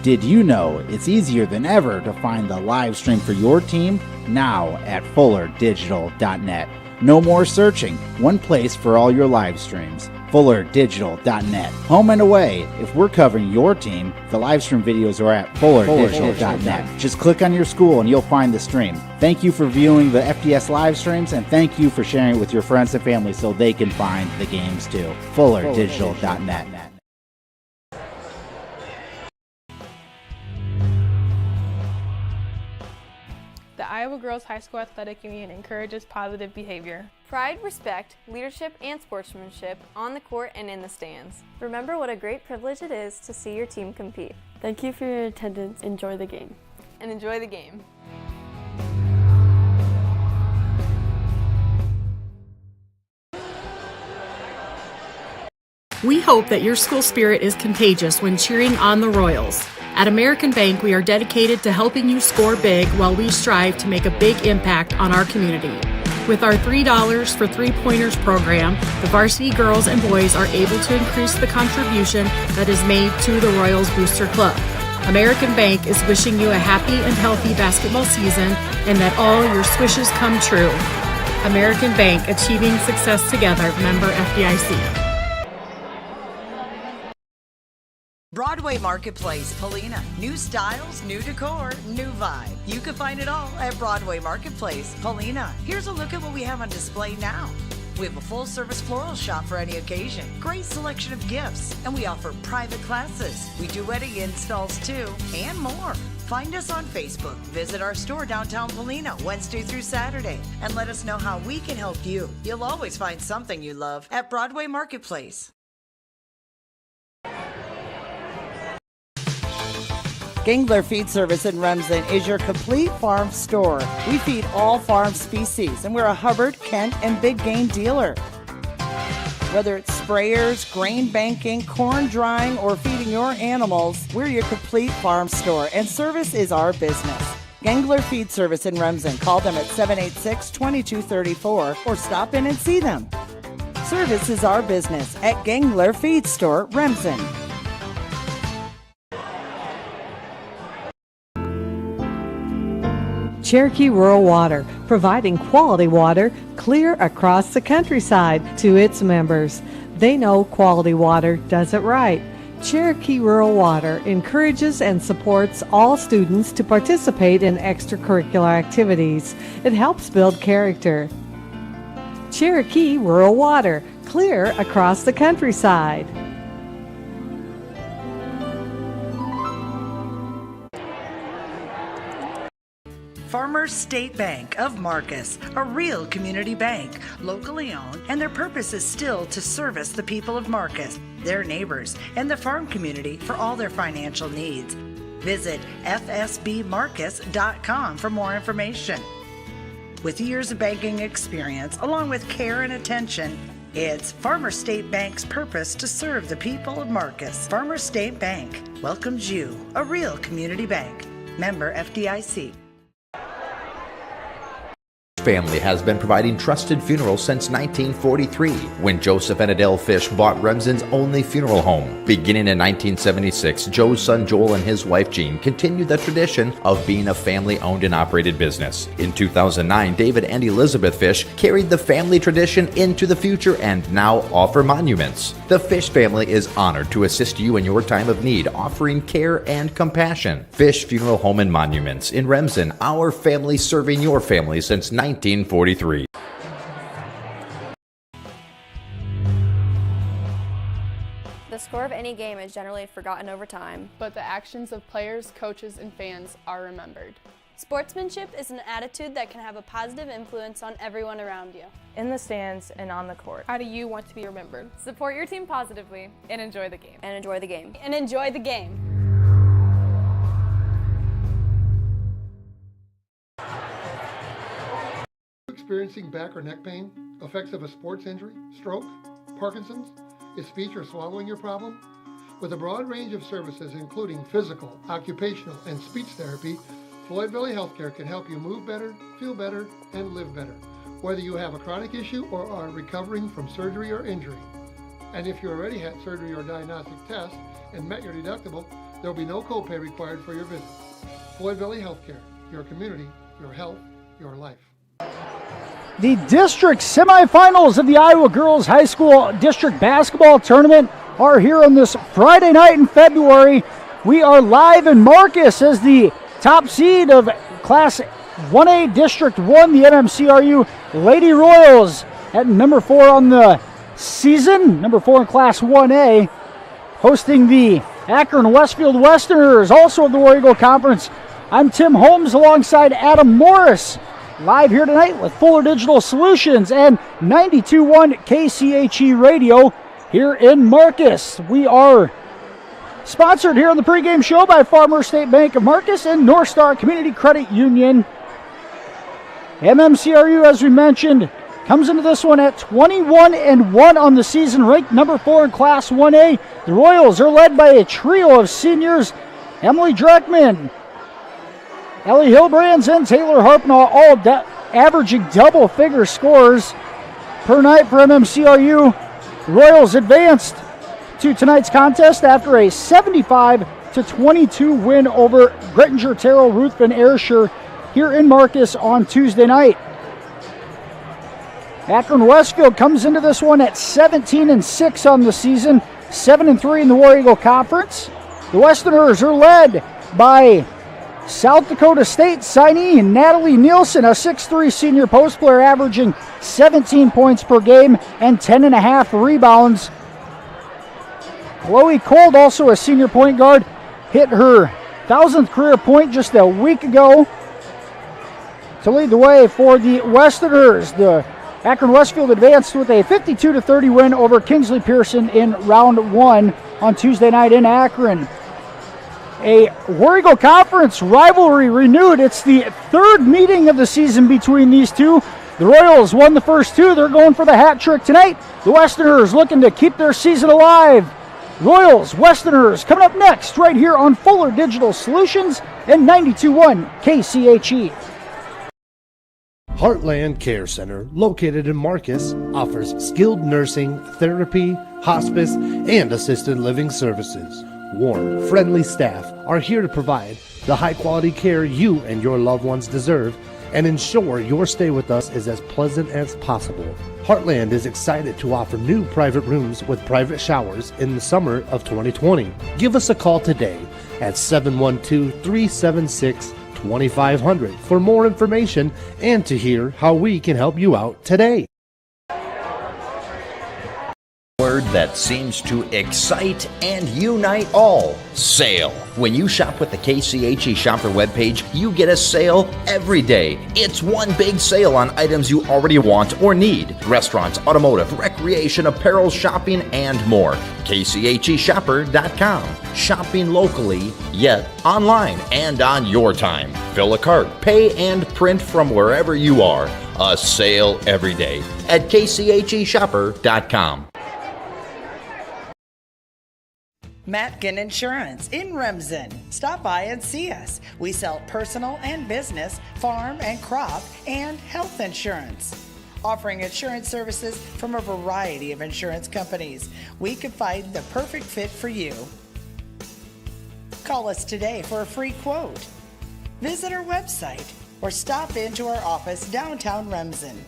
Did you know it's easier than ever to find the live stream for your team now at fullerdigital.net? No more searching, one place for all your live streams. fullerdigital.net. Home and away, if we're covering your team, the live stream videos are at fullerdigital.net. Just click on your school and you'll find the stream. Thank you for viewing the FDS live streams, and thank you for sharing it with your friends and family so they can find the games too. fullerdigital.net. The Iowa Girls High School Athletic Union encourages positive behavior. Pride, respect, leadership, and sportsmanship on the court and in the stands. Remember what a great privilege it is to see your team compete. Thank you for your attendance. Enjoy the game. And enjoy the game. We hope that your school spirit is contagious when cheering on the Royals. At American Bank, we are dedicated to helping you score big while we strive to make a big impact on our community. With our $3 for three-pointers program, the varsity girls and boys are able to increase the contribution that is made to the Royals Booster Club. American Bank is wishing you a happy and healthy basketball season and that all your wishes come true. American Bank, achieving success together, member FDIC. Broadway Marketplace, Polina. New styles, new decor, new vibe. You can find it all at Broadway Marketplace, Polina. Here's a look at what we have on display now. We have a full-service floral shop for any occasion. Great selection of gifts. And we offer private classes. We do wedding installs too, and more. Find us on Facebook. Visit our store downtown Polina Wednesday through Saturday. And let us know how we can help you. You'll always find something you love at Broadway Marketplace. Gangler Feed Service in Remsen is your complete farm store. We feed all farm species, and we're a Hubbard, Kent, and big game dealer. Whether it's sprayers, grain banking, corn drying, or feeding your animals, we're your complete farm store, and service is our business. Gangler Feed Service in Remsen. Call them at 786-2234 or stop in and see them. Service is our business at Gangler Feed Store, Remsen. Cherokee Rural Water, providing quality water clear across the countryside to its members. They know quality water does it right. Cherokee Rural Water encourages and supports all students to participate in extracurricular activities. It helps build character. Cherokee Rural Water, clear across the countryside. Farmers State Bank of Marcus, a real community bank, locally owned, and their purpose is still to service the people of Marcus, their neighbors, and the farm community for all their financial needs. Visit fsbmarcus.com for more information. With years of banking experience, along with care and attention, it's Farmers State Bank's purpose to serve the people of Marcus. Farmers State Bank welcomes you, a real community bank. Member FDIC. Family has been providing trusted funerals since 1943, when Joseph and Adele Fish bought Remsen's only funeral home. Beginning in 1976, Joe's son Joel and his wife Jean continued the tradition of being a family-owned and operated business. In 2009, David and Elizabeth Fish carried the family tradition into the future and now offer monuments. The Fish family is honored to assist you in your time of need, offering care and compassion. Fish Funeral Home and Monuments in Remsen, our family serving your family since 1943. The score of any game is generally forgotten over time, but the actions of players, coaches, and fans are remembered. Sportsmanship is an attitude that can have a positive influence on everyone around you. in the stands and on the court. How do you want to be remembered? Support your team positively and enjoy the game. And enjoy the game. And enjoy the game. Experiencing back or neck pain, effects of a sports injury, stroke, Parkinson's, is speech or swallowing your problem? With a broad range of services including physical, occupational, and speech therapy, Floyd Valley Healthcare can help you move better, feel better, and live better, whether you have a chronic issue or are recovering from surgery or injury. And if you already had surgery or diagnostic tests, and met your deductible, there will be no copay required for your visit. Floyd Valley Healthcare, your community, your health, your life. The district semifinals of the Iowa Girls High School District Basketball Tournament are here on this Friday night in February. We are live in Marcus as the top seed of Class 1A District 1, the MMCRU Lady Royals at number 4 on the season, number 4 in Class 1A, hosting the Akron-Westfield Westerners, also of the War Eagle Conference. I'm Tim Holmes alongside Adam Morris, live here tonight with Fuller Digital Solutions and 92.1 KCHE Radio here in Marcus. We are sponsored here on the pregame show by Farmer State Bank of Marcus and North Star Community Credit Union. MMCRU, as we mentioned, comes into this one at 21-1 on the season, ranked number 4 in Class 1A. The Royals are led by a trio of seniors, Emily Dreckman, Ellie Hilbrands, and Taylor Harpnaugh, all averaging double-figure scores per night for MMCRU. The Royals advanced to tonight's contest after a 75-22 win over Grettinger, Terrell, Ruthven, Ayrshire here in Marcus on Tuesday night. Akron-Westfield comes into this one at 17-6 on the season, 7-3 in the War Eagle Conference. The Westerners are led by South Dakota State signee Natalie Nielsen, a 6'3 senior post player averaging 17 points per game and 10.5 rebounds. Chloe Cold, also a senior point guard, hit her 1,000th career point just a week ago to lead the way for the Westerners. The Akron-Westfield advanced with a 52-30 win over Kingsley Pearson in round 1 on Tuesday night in Akron. A War Eagle Conference rivalry renewed. It's the third meeting of the season between these two. The Royals won the first two. They're going for the hat trick tonight. The Westerners looking to keep their season alive. Royals, Westerners coming up next right here on Fuller Digital Solutions and 92.1 KCHE. Heartland Care Center, located in Marcus, offers skilled nursing, therapy, hospice, and assisted living services. Warm, friendly staff are here to provide the high-quality care you and your loved ones deserve and ensure your stay with us is as pleasant as possible. Heartland is excited to offer new private rooms with private showers in the summer of 2020. Give us a call today at 712-376-2500 for more information and to hear how we can help you out today. Word that seems to excite and unite all. Sale. When you shop with the KCHE Shopper webpage, you get a sale every day. It's one big sale on items you already want or need. Restaurants, automotive, recreation, apparel, shopping, and more. KCHEshopper.com. Shopping locally, yet online and on your time. Fill a cart, pay, and print from wherever you are. A sale every day at KCHEshopper.com. Matkin Insurance in Remsen. Stop by and see us. We sell personal and business, farm and crop, and health insurance. Offering insurance services from a variety of insurance companies, we can find the perfect fit for you. Call us today for a free quote. Visit our website or stop into our office downtown Remsen.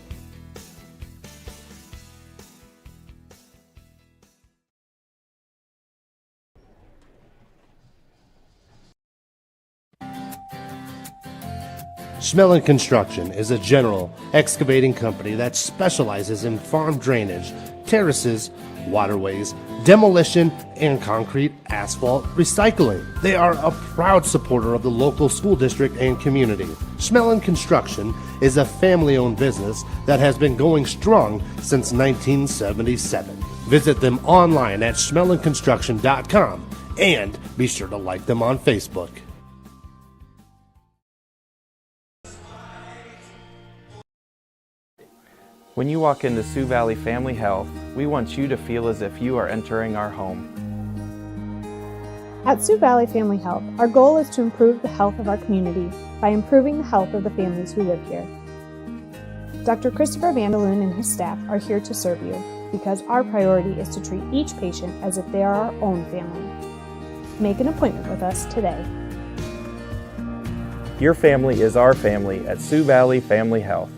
Schmelling Construction is a general excavating company that specializes in farm drainage, terraces, waterways, demolition, and concrete asphalt recycling. They are a proud supporter of the local school district and community. Schmelling Construction is a family-owned business that has been going strong since 1977. Visit them online at schmellingconstruction.com and be sure to like them on Facebook. When you walk into Sioux Valley Family Health, we want you to feel as if you are entering our home. At Sioux Valley Family Health, our goal is to improve the health of our community by improving the health of the families who live here. Dr. Christopher Vandaloon and his staff are here to serve you because our priority is to treat each patient as if they are our own family. Make an appointment with us today. Your family is our family at Sioux Valley Family Health.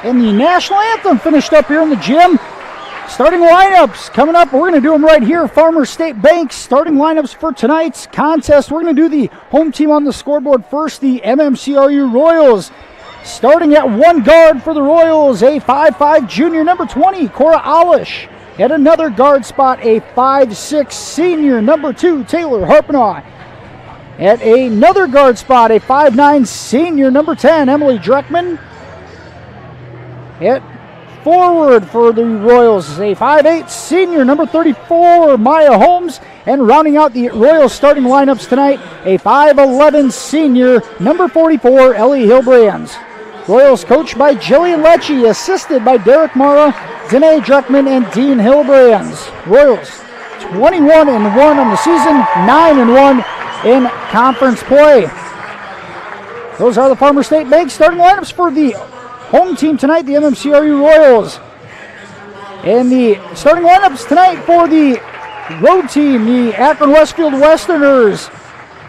And the national anthem finished up here in the gym. Starting lineups coming up. We're going to do them right here. Farmers State Bank starting lineups for tonight's contest. We're going to do the home team on the scoreboard first, the MMCRU Royals. Starting at one guard for the Royals, a 5'5 junior, number 20, Cora Alish. At another guard spot, a 5'6 senior, number 2, Taylor Harpenaugh. At another guard spot, a 5'9 senior, number 10, Emily Dreckman. At forward for the Royals is a 5'8 senior, number 34, Maya Holmes. And rounding out the Royals starting lineups tonight, a 5'11 senior, number 44, Ellie Hilbrands. Royals coached by Jillian Lecce, assisted by Derek Mara, Danae Dreckman, and Dean Hilbrands. Royals 21-1 on the season, 9-1 in conference play. Those are the Farmers State Bank starting lineups for the home team tonight, the MMCRU Royals. And the starting lineups tonight for the road team, the Akron-Westfield Westerners.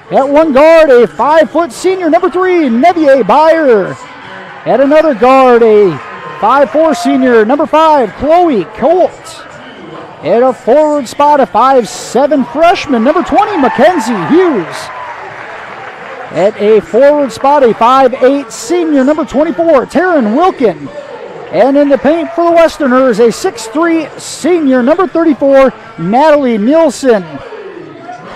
At one guard, a 5' senior, number 3, Nevier Byer. At another guard, a 5'4 senior, number 5, Chloe Colt. At a forward spot, a 5'7 freshman, number 20, Mackenzie Hughes. At a forward spot, a 5'8 senior, number 24, Taryn Wilkin. And in the paint for the Westerners, a 6'3 senior, number 34, Natalie Nielsen.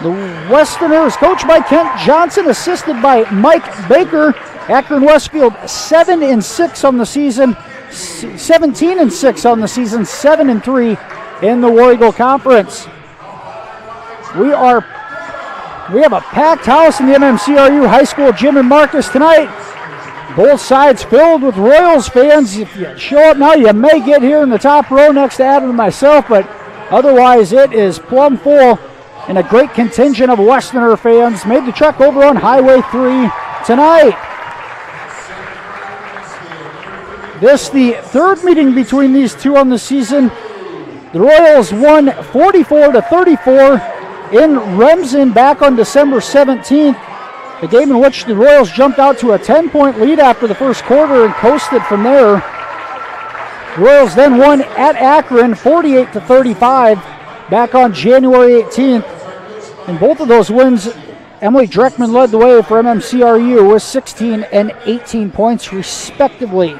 The Westerners coached by Kent Johnson, assisted by Mike Baker. Akron-Westfield 7-6 on the season, 17-6 on the season, 7-3 in the War Eagle Conference. We have a packed house in the MMCRU High School gym in Marcus tonight. Both sides filled with Royals fans. If you show up now, you may get here in the top row next to Adam and myself, but otherwise it is plumb full. And a great contingent of Westerner fans made the trek over on Highway 3 tonight. This the third meeting between these two on the season. The Royals won 44-34 in Remsen back on December 17th. The game in which the Royals jumped out to a 10-point lead after the first quarter and coasted from there. The Royals then won at Akron 48-35 back on January 18th. In both of those wins, Emily Dreckman led the way for MMCRU with 16 and 18 points respectively.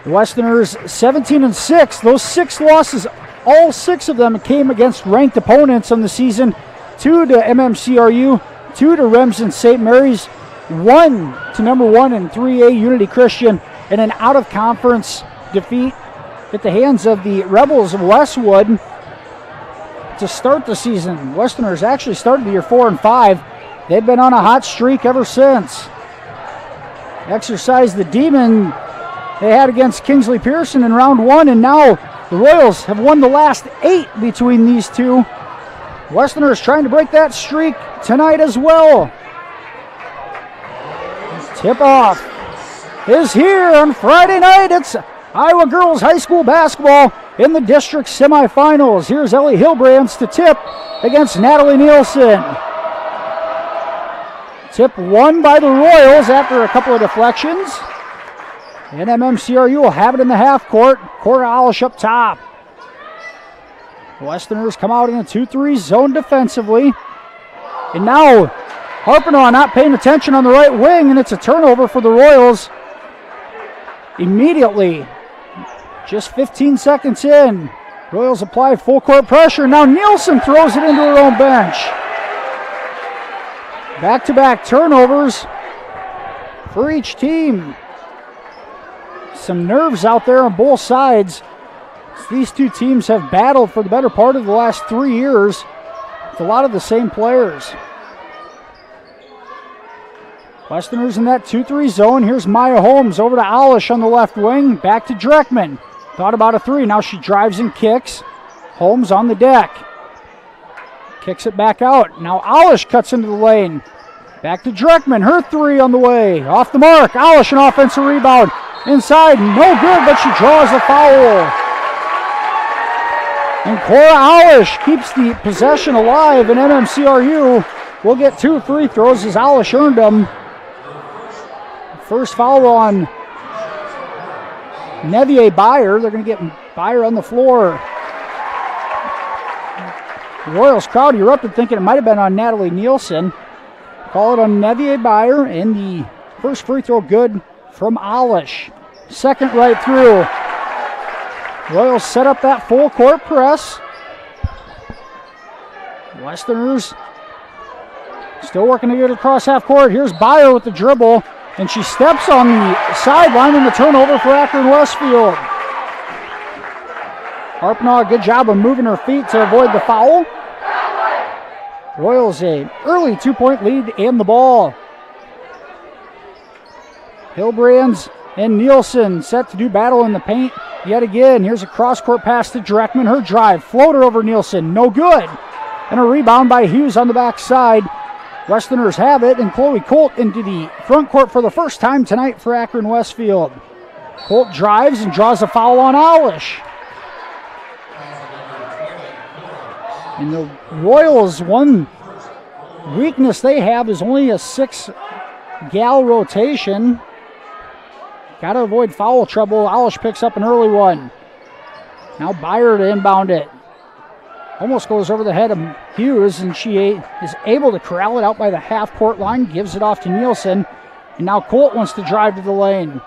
The Westerners 17-6. Those 6 losses, all 6 of them came against ranked opponents on the season. 2 to MMCRU, 2 to Remsen St. Mary's, 1 to number 1 in 3A Unity Christian, and an out-of-conference defeat at the hands of the Rebels of Westwood to start the season. Westerners actually started the year 4-5. They've been on a hot streak ever since. Exercised the demon they had against Kingsley Pearson in round 1, and now the Royals have won the last 8 between these two. Westerners trying to break that streak tonight as well. Tip-off is here on Friday night. It's Iowa Girls High School basketball in the district semifinals. Here's Ellie Hilbrands to tip against Natalie Nielsen. Tip won by the Royals after a couple of deflections. And MMCRU will have it in the half court. Cora Alish up top. Westerners come out in a 2-3 zone defensively. And now Harpenaugh not paying attention on the right wing, and it's a turnover for the Royals. Immediately, just 15 seconds in, Royals apply full court pressure. Now Nielsen throws it into her own bench. Back-to-back turnovers for each team. Some nerves out there on both sides. These two teams have battled for the better part of the last 3 years with a lot of the same players. Westerners in that 2-3 zone. Here's Maya Holmes over to Alish on the left wing. Back to Dreckman. Thought about a three. Now she drives and kicks. Holmes on the deck. Kicks it back out. Now Alish cuts into the lane. Back to Dreckman. Her three on the way. Off the mark. Alish an offensive rebound. Inside. No good, but she draws a foul. And Cora Alish keeps the possession alive, and MMCRU will get 2 free throws as Alish earned them. First foul on Nevier Byer. They're going to get Byer on the floor. The Royals crowd erupted thinking it might have been on Natalie Nielsen. Call it on Nevier Byer, and the first free throw good from Alish. Second right through. Royals set up that full court press. Westerners still working to get across half court. Here's Byer with the dribble, and she steps on the sideline in the turnover for Akron-Westfield. Harpnaugh, good job of moving her feet to avoid the foul. Royals an early 2-point lead and the ball. Hilbrands and Nielsen set to do battle in the paint yet again. Here's a cross-court pass to Dreckman. Her drive, floater over Nielsen, no good. And a rebound by Hughes on the backside. Westerners have it, and Chloe Colt into the front court for the first time tonight for Akron-Westfield. Colt drives and draws a foul on Alish. And the Royals, one weakness they have is only a 6-gal rotation. Got to avoid foul trouble. Alish picks up an early one. Now Byer to inbound it. Almost goes over the head of Hughes, and she is able to corral it out by the half-court line. Gives it off to Nielsen. And now Colt wants to drive to the lane.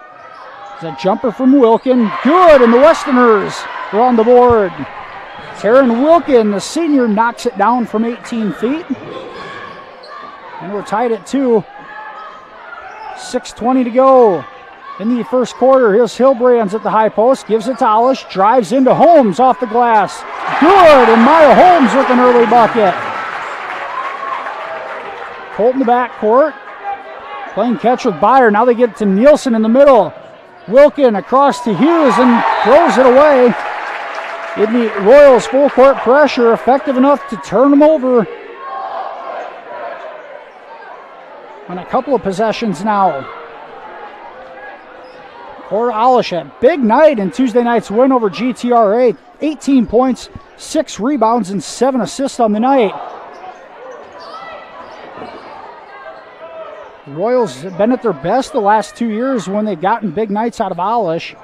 There's a jumper from Wilkin. Good, and the Westerners are on the board. Taryn Wilkin, the senior, knocks it down from 18 feet. And we're tied at 2. 6:20 to go in the first quarter. Here's Hilbrands at the high post. Gives it to Alish. Drives into Holmes off the glass. Good, and Maya Holmes with an early bucket. Colt in the backcourt. Playing catch with Byer. Now they get to Nielsen in the middle. Wilkin across to Hughes and throws it away. In the Royals full court pressure, effective enough to turn them over on a couple of possessions now. Cora Alish, a big night in Tuesday night's win over GTRA. 18 points, 6 rebounds, and 7 assists on the night. The Royals have been at their best the last 2 years when they've gotten big nights out of Alish.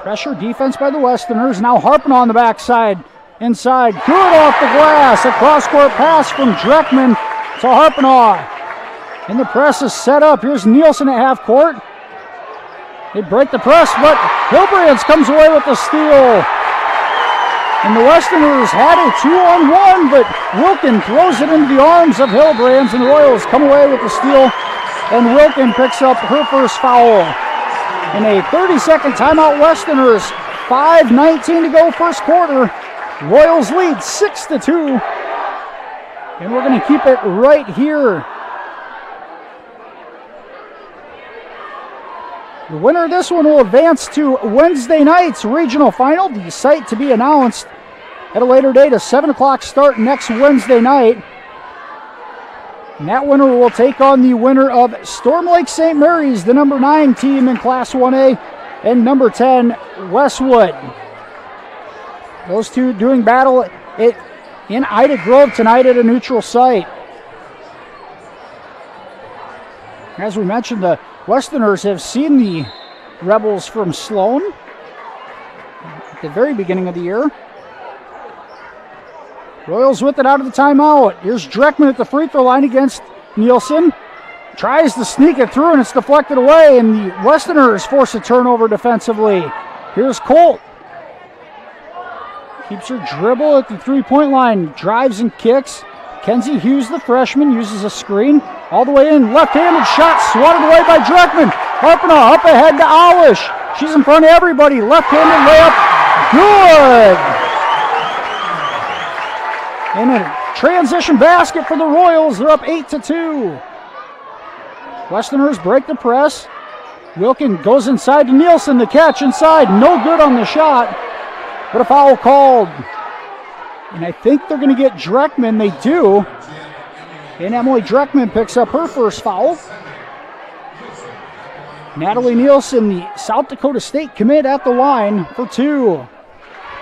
Pressure defense by the Westerners. Now Harpnaugh on the backside. Inside. Good off the glass. A cross-court pass from Dreckman to Harpnaugh. And the press is set up. Here's Nielsen at half court. They break the press, but Hilbrands comes away with the steal. And the Westerners had a 2-on-1, but Wilkin throws it into the arms of Hilbrands, and the Royals come away with the steal. And Wilkin picks up her first foul. In a 30-second timeout, Westerners, 5:19 to go first quarter. Royals lead 6-2. And we're going to keep it right here. The winner of this one will advance to Wednesday night's regional final. The site to be announced at a later date, a 7 o'clock start next Wednesday night. And that winner will take on the winner of Storm Lake St. Mary's, the number 9 team in Class 1A, and number 10, Westwood. Those two doing battle in Ida Grove tonight at a neutral site. As we mentioned, the Westerners have seen the Rebels from Sloan at the very beginning of the year. Royals with it out of the timeout. Here's Dreckman at the free throw line against Nielsen. Tries to sneak it through, and it's deflected away, and the Westerners force a turnover defensively. Here's Colt. Keeps her dribble at the three-point line. Drives and kicks. Kenzie Hughes, the freshman, uses a screen. All the way in. Left-handed shot swatted away by Dreckman. Harpnaugh up ahead to Alish. She's in front of everybody. Left-handed layup. Good. And a Transition basket for the Royals. They're up 8-2. Westerners break the press. Wilkin goes inside to Nielsen. The catch inside. No good on the shot, but a foul called. And I think they're going to get Dreckman. They do. And Emily Dreckman picks up her first foul. Natalie Nielsen, the South Dakota State commit, at the line for 2.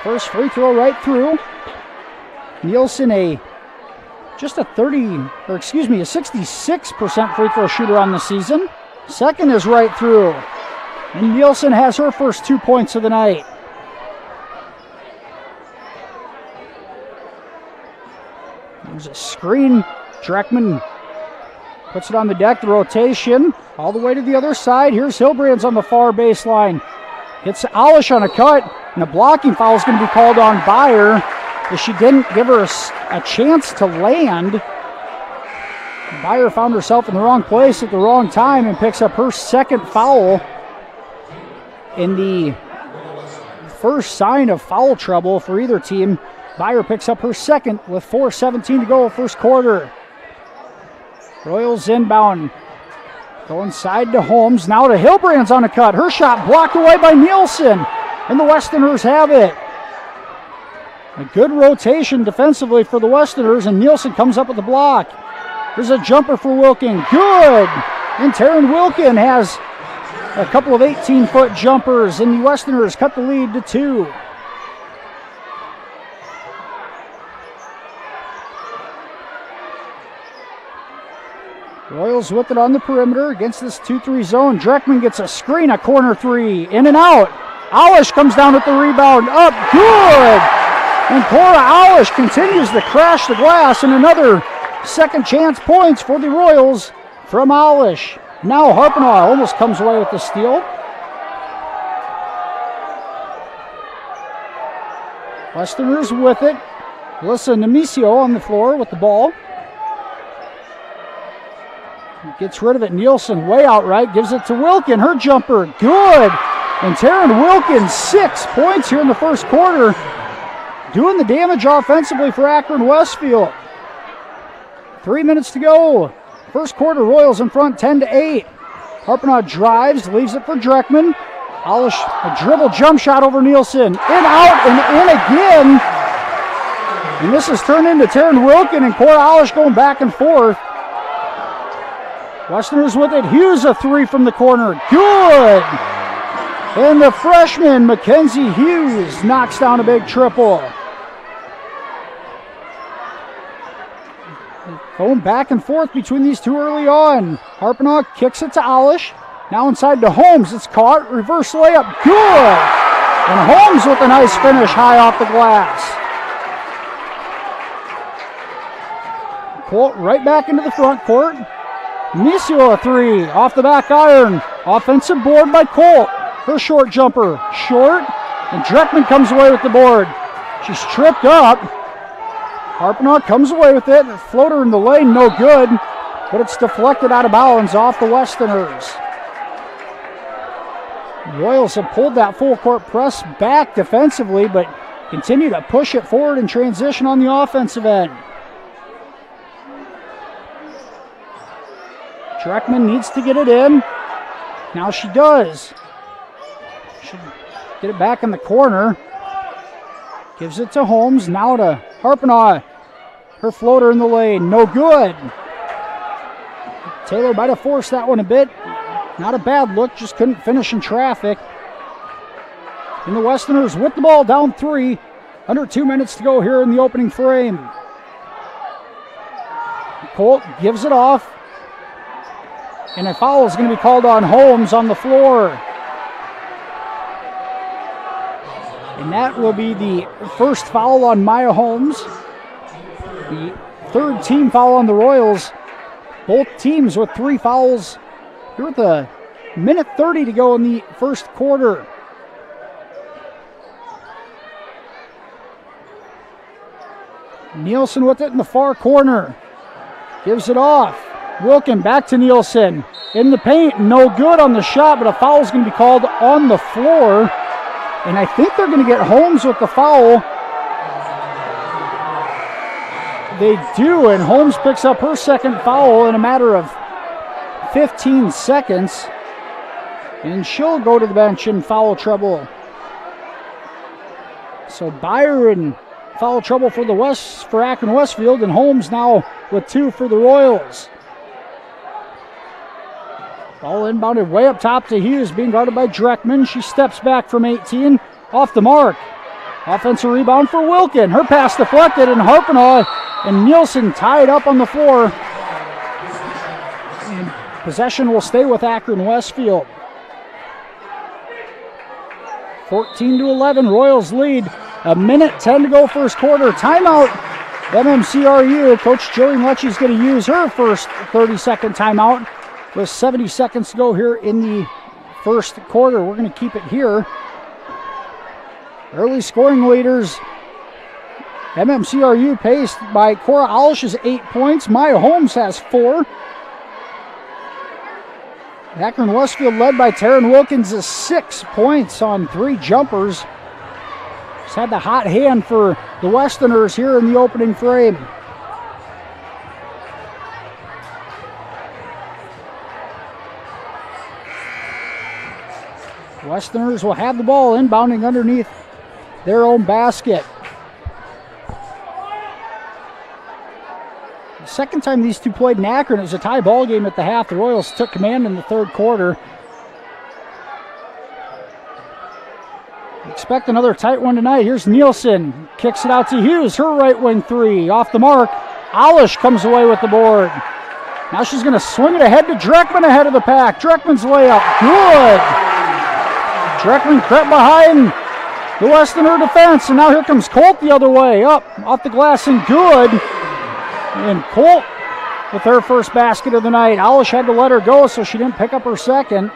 First free throw right through. Nielsen, a 66% free throw shooter on the season. Second is right through. And Nielsen has her first 2 points of the night. There's a screen. Dreckman puts it on the deck, the rotation, all the way to the other side. Here's Hilbrands on the far baseline. Hits Alish on a cut, and a blocking foul is going to be called on Byer, as she didn't give her a chance to land. Byer found herself in the wrong place at the wrong time and picks up her second foul in the first sign of foul trouble for either team. Byer picks up her second with 4:17 to go first quarter. Royals inbound. Going side to Holmes. Now to Hilbrands on a cut. Her shot blocked away by Nielsen. And the Westerners have it. A good rotation defensively for the Westerners, and Nielsen comes up with the block. There's a jumper for Wilkin. Good! And Taryn Wilkin has a couple of 18-foot jumpers, and the Westerners cut the lead to 2. Royals with it on the perimeter against this 2-3 zone. Dreckman gets a screen, a corner three, in and out. Alish comes down with the rebound, up, good! And Cora Alish continues to crash the glass, and another second chance points for the Royals from Alish. Now Harpenaugh almost comes away with the steal. Westerners with it. Alyssa Nemesio on the floor with the ball. Gets rid of it. Nielsen way out right. Gives it to Wilkin. Her jumper. Good. And Taryn Wilkin, 6 points here in the first quarter. Doing the damage offensively for Akron-Westfield. 3 minutes to go. First quarter, Royals in front 10-8. Harpenaugh drives. Leaves it for Dreckman. Alish, a dribble jump shot over Nielsen. In, out, and in again. And this has turned into Taryn Wilkin and Cora Alish going back and forth. Westerners with it. Hughes, a three from the corner. Good! And the freshman, Mackenzie Hughes, knocks down a big triple. Going back and forth between these two early on. Harpenaugh kicks it to Alish. Now inside to Holmes. It's caught. Reverse layup. Good! And Holmes with a nice finish high off the glass. Colt right back into the front court. Misio a three off the back iron. Offensive board by Colt. Her short jumper. Short. And Dreckman comes away with the board. She's tripped up. Harpenaugh comes away with it. Floater in the lane, no good. But it's deflected out of bounds off the Westerners. Royals have pulled that full court press back defensively, but continue to push it forward in transition on the offensive end. Dreckman needs to get it in. Now she does. Should get it back in the corner. Gives it to Holmes. Now to Harpenaugh. Her floater in the lane. No good. Taylor might have forced that one a bit. Not a bad look. Just couldn't finish in traffic. And the Westerners with the ball down 3. Under 2 minutes to go here in the opening frame. Colt gives it off. And a foul is going to be called on Holmes on the floor. And that will be the first foul on Maya Holmes. The third team foul on the Royals. Both teams with 3 fouls. Here with a minute 30 to go in the first quarter. Nielsen with it in the far corner. Gives it off. Wilkin back to Nielsen. In the paint, no good on the shot, but a foul is going to be called on the floor. And I think they're going to get Holmes with the foul. They do, and Holmes picks up her second foul in a matter of 15 seconds. And she'll go to the bench in foul trouble. So Byer in foul trouble for Akron-Westfield, and Holmes now with 2 for the Royals. Ball inbounded way up top to Hughes, being guarded by Dreckman. She steps back from 18, off the mark. Offensive rebound for Wilkin. Her pass deflected, and Harpenaugh and Nielsen tied up on the floor. And possession will stay with Akron-Westfield. 14-11, Royals lead. 1:10 to go first quarter. Timeout, MMCRU. Coach Jillian Lecce is going to use her first 30-second timeout with 70 seconds to go here in the first quarter. We're going to keep it here. Early scoring leaders. MMCRU paced by Cora Alish 8 points. Maya Holmes has 4. Akron-Westfield led by Taryn Wilkins 6 points on 3 jumpers. She's had the hot hand for the Westerners here in the opening frame. Westerners will have the ball inbounding underneath their own basket. The second time these two played in Akron, it was a tie ball game at the half. The Royals took command in the third quarter. Expect another tight one tonight. Here's Nielsen, kicks it out to Hughes, her right wing 3, off the mark. Alish comes away with the board. Now she's going to swing it ahead to Dreckman ahead of the pack. Dreckman's layup, good. Dreckman crept behind the Westerner defense, and now here comes Colt the other way, up off the glass and good. And Colt with her first basket of the night. Alish had to let her go, so she didn't pick up her second.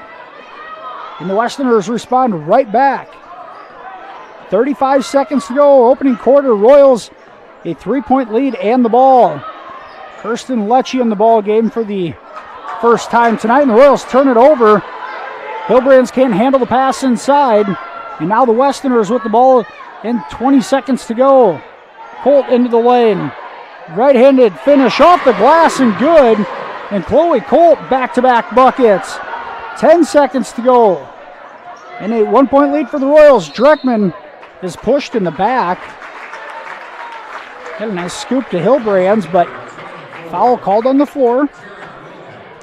And the Westerners respond right back. 35 seconds to go, opening quarter. Royals a 3-point lead and the ball. Kirsten Lecce in the ball game for the first time tonight, and the Royals turn it over. Hillbrands can't handle the pass inside, and now the Westerners with the ball and 20 seconds to go. Colt into the lane. Right-handed finish off the glass and good. And Chloe Colt back-to-back buckets. 10 seconds to go. And a 1-point lead for the Royals. Dreckman is pushed in the back. Got a nice scoop to Hillbrands, but foul called on the floor.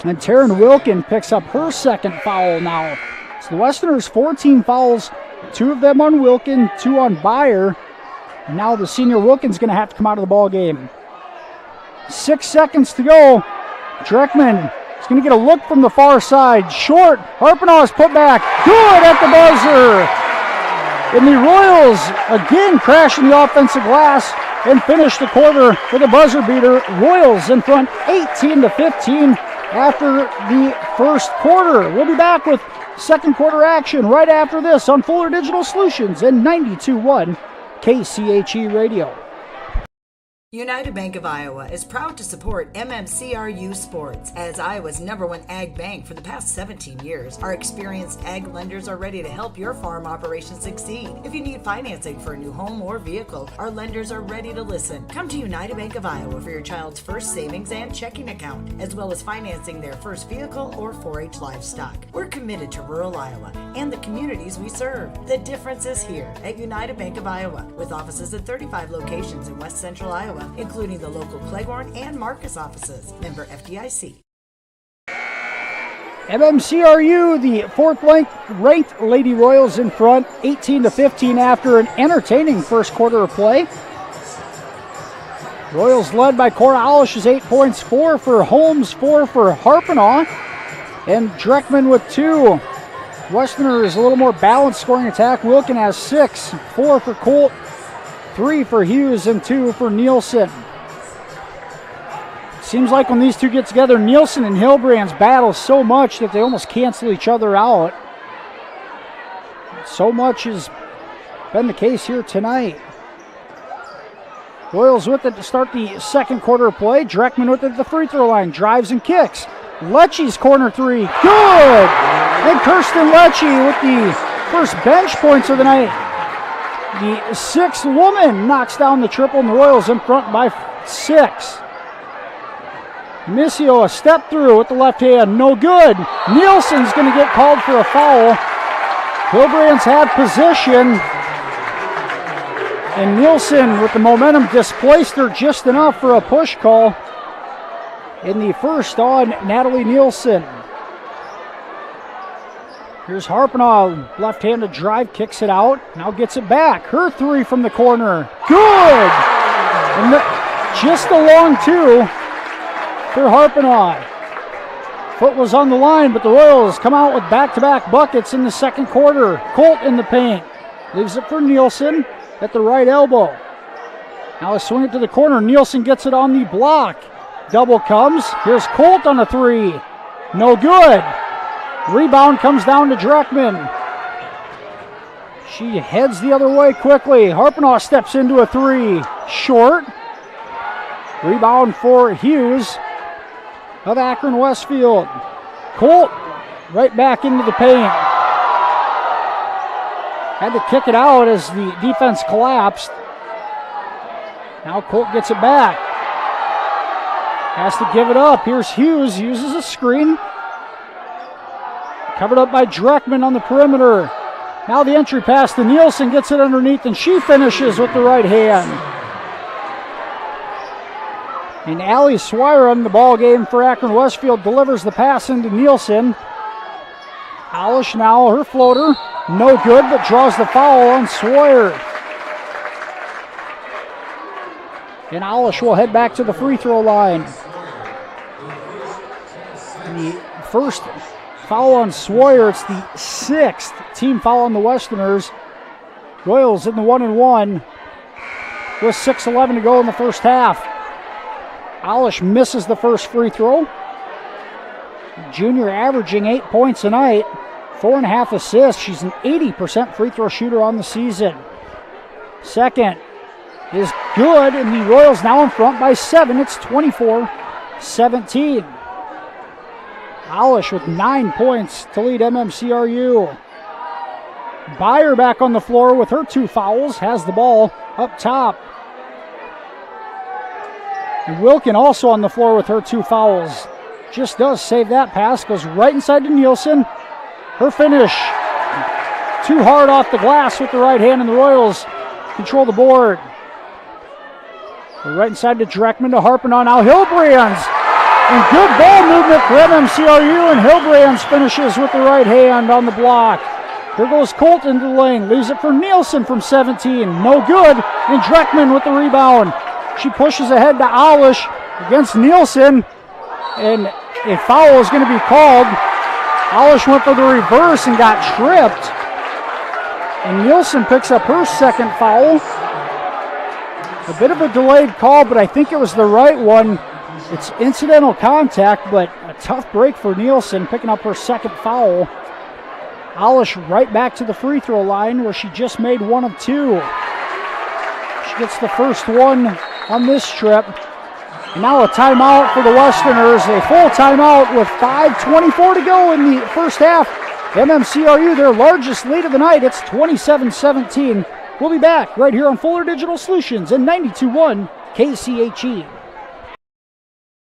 And Taryn Wilkin picks up her second foul now. So the Westerners 14 fouls, 2 of them on Wilkin, 2 on Byer. And now the senior Wilkin's going to have to come out of the ball game. 6 seconds to go. Dreckman is going to get a look from the far side. Short. Harpenaugh is put back. Good at the buzzer. And the Royals again crashing the offensive glass and finish the quarter with a buzzer beater. Royals in front 18-15 after the first quarter. We'll be back with second quarter action right after this on Fuller Digital Solutions and 92.1 KCHE Radio. United Bank of Iowa is proud to support MMCRU Sports. As Iowa's #1 ag bank for the past 17 years, our experienced ag lenders are ready to help your farm operation succeed. If you need financing for a new home or vehicle, our lenders are ready to listen. Come to United Bank of Iowa for your child's first savings and checking account, as well as financing their first vehicle or 4-H livestock. We're committed to rural Iowa and the communities we serve. The difference is here at United Bank of Iowa, with offices at 35 locations in West Central Iowa, including the local Cleghorn and Marcus offices. Member FDIC. MMCRU, the 4th-ranked Lady Royals in front, 18-15 after an entertaining first quarter of play. Royals led by Cora Alish 8 points, 4 for Holmes, 4 for Harpenaugh, and Dreckman with 2. Westerner is a little more balanced scoring attack. Wilkin has 6, 4 for Colt, 3 for Hughes, and 2 for Nielsen. Seems like when these two get together, Nielsen and Hillbrands battle so much that they almost cancel each other out. So much has been the case here tonight. Royals with it to start the second quarter of play. Dreckman with it at the free throw line, drives and kicks. Lecce's corner 3, good! And Kirsten Lecce with the first bench points of the night. The 6th woman knocks down the triple, and the Royals in front by 6. Missio a step through with the left hand, no good. Nielsen's going to get called for a foul. Hillbrands had position, and Nielsen with the momentum displaced her just enough for a push call in the first on Natalie Nielsen. Here's Harpenaugh, left-handed drive, kicks it out, now gets it back. Her 3 from the corner, good! And just a long 2 for Harpenaugh. Foot was on the line, but the Royals come out with back-to-back buckets in the second quarter. Colt in the paint, leaves it for Nielsen at the right elbow. Now a swing it to the corner, Nielsen gets it on the block. Double comes, here's Colt on a 3, no good. Rebound comes down to Dreckman. She heads the other way quickly. Harpenaugh steps into a 3, short. Rebound for Hughes of Akron-Westfield. Colt right back into the paint. Had to kick it out as the defense collapsed. Now Colt gets it back. Has to give it up. Here's Hughes, uses a screen. Covered up by Dreckman on the perimeter. Now the entry pass to Nielsen, gets it underneath, and she finishes with the right hand. And Allie Swire on the ball game for Akron-Westfield delivers the pass into Nielsen. Alish now, her floater, no good, but draws the foul on Swire. And Alish will head back to the free throw line. The first foul on Swire, it's the 6th team foul on the Westerners. Royals in the 1-1 with 6:11 to go in the first half. Alish misses the first free throw. Junior averaging 8 points a night, 4.5 assists. She's an 80% free throw shooter on the season. Second is good, and the Royals now in front by 7. It's 24-17. Alish with 9 points to lead MMCRU. Byer back on the floor with her 2 fouls, has the ball up top. And Wilkin also on the floor with her 2 fouls. Just does save that pass, goes right inside to Nielsen. Her finish, too hard off the glass with the right hand, and the Royals control the board. Right inside to Dreckman to Harpenaugh, now Hillbrands. And good ball movement for MMCRU, and Hillbrands finishes with the right hand on the block. Here goes Colt into the lane, leaves it for Nielsen from 17, no good, and Dreckman with the rebound. She pushes ahead to Alish against Nielsen, and a foul is going to be called. Alish went for the reverse and got tripped, and Nielsen picks up her second foul. A bit of a delayed call, but I think it was the right one. It's incidental contact, but a tough break for Nielsen, picking up her second foul. Alish right back to the free throw line where she just made 1 of 2. She gets the first one on this trip. And now a timeout for the Westerners, a full timeout with 5:24 to go in the first half. MMCRU, their largest lead of the night, it's 27-17. We'll be back right here on Fuller Digital Solutions and 92.1 KCHE.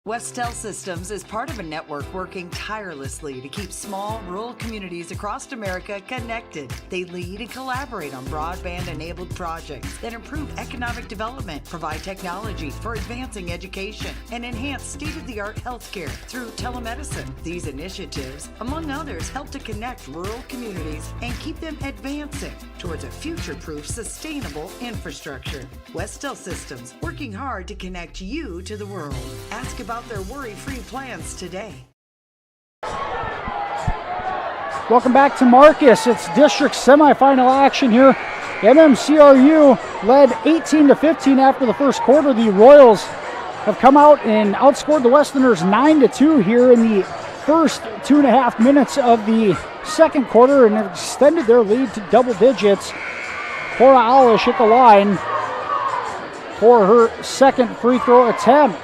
Westel Systems is part of a network working tirelessly to keep small, rural communities across America connected. They lead and collaborate on broadband-enabled projects that improve economic development, provide technology for advancing education, and enhance state-of-the-art healthcare through telemedicine. These initiatives, among others, help to connect rural communities and keep them advancing towards a future-proof, sustainable infrastructure. Westel Systems, working hard to connect you to the world. Ask about their worry-free plans today. Welcome back to Marcus. It's district semifinal action here. MMCRU led 18-15 after the first quarter. The Royals have come out and outscored the Westerners 9-2 here in the first 2.5 minutes of the second quarter, and have extended their lead to double digits. Cora Alish at the line for her second free throw attempt.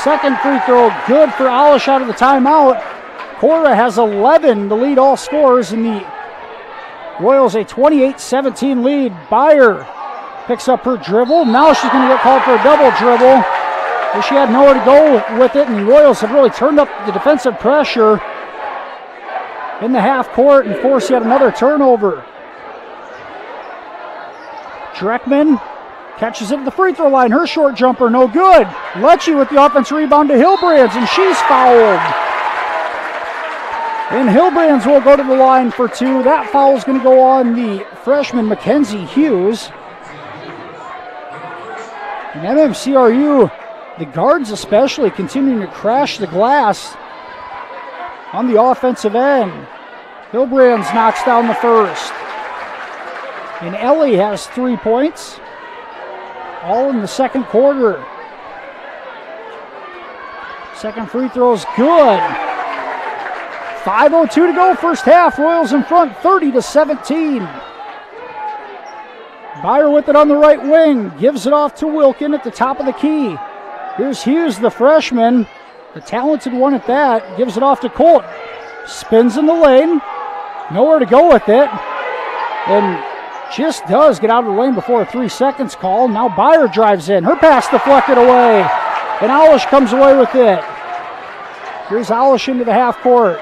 Second free throw, good for Alish out of the timeout. Cora has 11 to lead all scorers in the Royals a 28-17 lead. Byer picks up her dribble. Now she's going to get called for a double dribble. But she had nowhere to go with it, and the Royals have really turned up the defensive pressure in the half court and forced yet another turnover. Dreckman catches it at the free throw line. Her short jumper, no good. Lecce with the offensive rebound to Hilbrands, and she's fouled. And Hilbrands will go to the line for two. That foul is going to go on the freshman Mackenzie Hughes. And MMCRU, the guards especially, continuing to crash the glass on the offensive end. Hilbrands knocks down the first. And Ellie has 3 points, all in the second quarter. Second free throw is good. 5:02 to go, first half. Royals in front, 30-17. Byer with it on the right wing, gives it off to Wilkin at the top of the key. Here's Hughes, the freshman, the talented one at that, gives it off to Colt. Spins in the lane, nowhere to go with it, and just does get out of the lane before a 3 seconds call. Now Byer drives in, her pass deflected away, and Alish comes away with it. Here's Alish into the half court.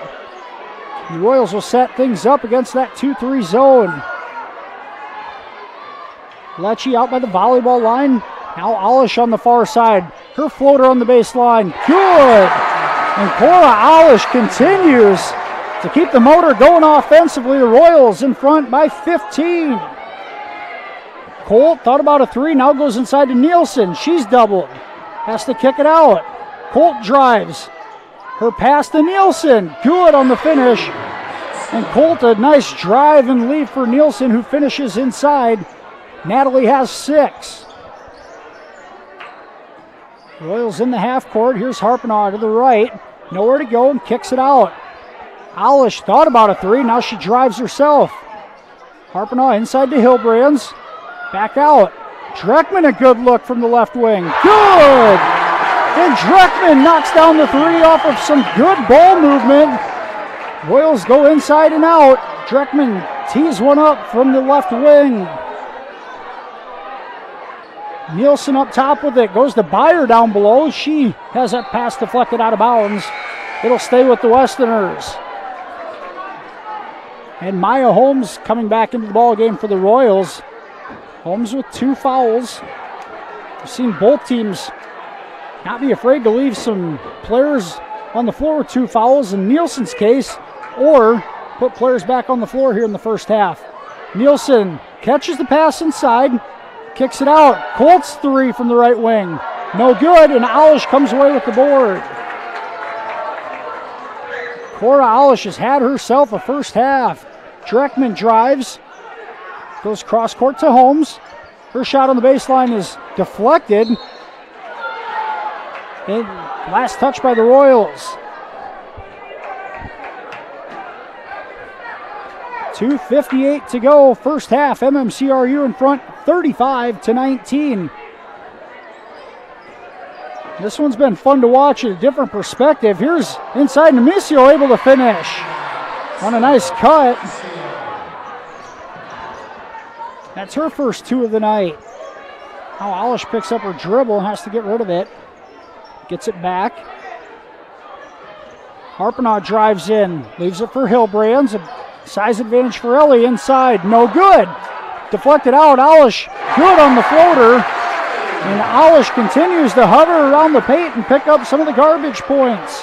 The Royals will set things up against that 2-3 zone. Lecce out by the volleyball line. Now Alish on the far side. Her floater on the baseline. Good! And Cora Alish continues to keep the motor going offensively. The Royals in front by 15. Colt thought about a three. Now goes inside to Nielsen. She's doubled. Has to kick it out. Colt drives. Her pass to Nielsen. Good on the finish. And Colt, a nice drive and lead for Nielsen, who finishes inside. Natalie has 6. Royals in the half court. Here's Harpenaugh to the right. Nowhere to go and kicks it out. Alish thought about a three. Now she drives herself. Harpenaugh inside to Hilbrands. Back out. Dreckman, a good look from the left wing. Good! And Dreckman knocks down the three off of some good ball movement. Royals go inside and out. Dreckman tees one up from the left wing. Nielsen up top with it. Goes to Byer down below. She has that pass deflected out of bounds. It'll stay with the Westerners. And Maya Holmes coming back into the ball game for the Royals. Holmes with 2 fouls. We've seen both teams not be afraid to leave some players on the floor with 2 fouls in Nielsen's case, or put players back on the floor here in the first half. Nielsen catches the pass inside, kicks it out. Colt's three from the right wing. No good, and Alish comes away with the board. Cora Alish has had herself a first half. Dreckman drives, goes cross court to Holmes. Her shot on the baseline is deflected. And last touch by the Royals. 2:58 to go, first half. MMCRU in front, 35-19. This one's been fun to watch at a different perspective. Here's inside Nemesio, able to finish on a nice cut. That's her first 2 of the night. Now Alish picks up her dribble and has to get rid of it. Gets it back. Harpenaugh drives in, leaves it for Hilbrands. A size advantage for Ellie inside. No good. Deflected out. Alish good on the floater. And Alish continues to hover around the paint and pick up some of the garbage points.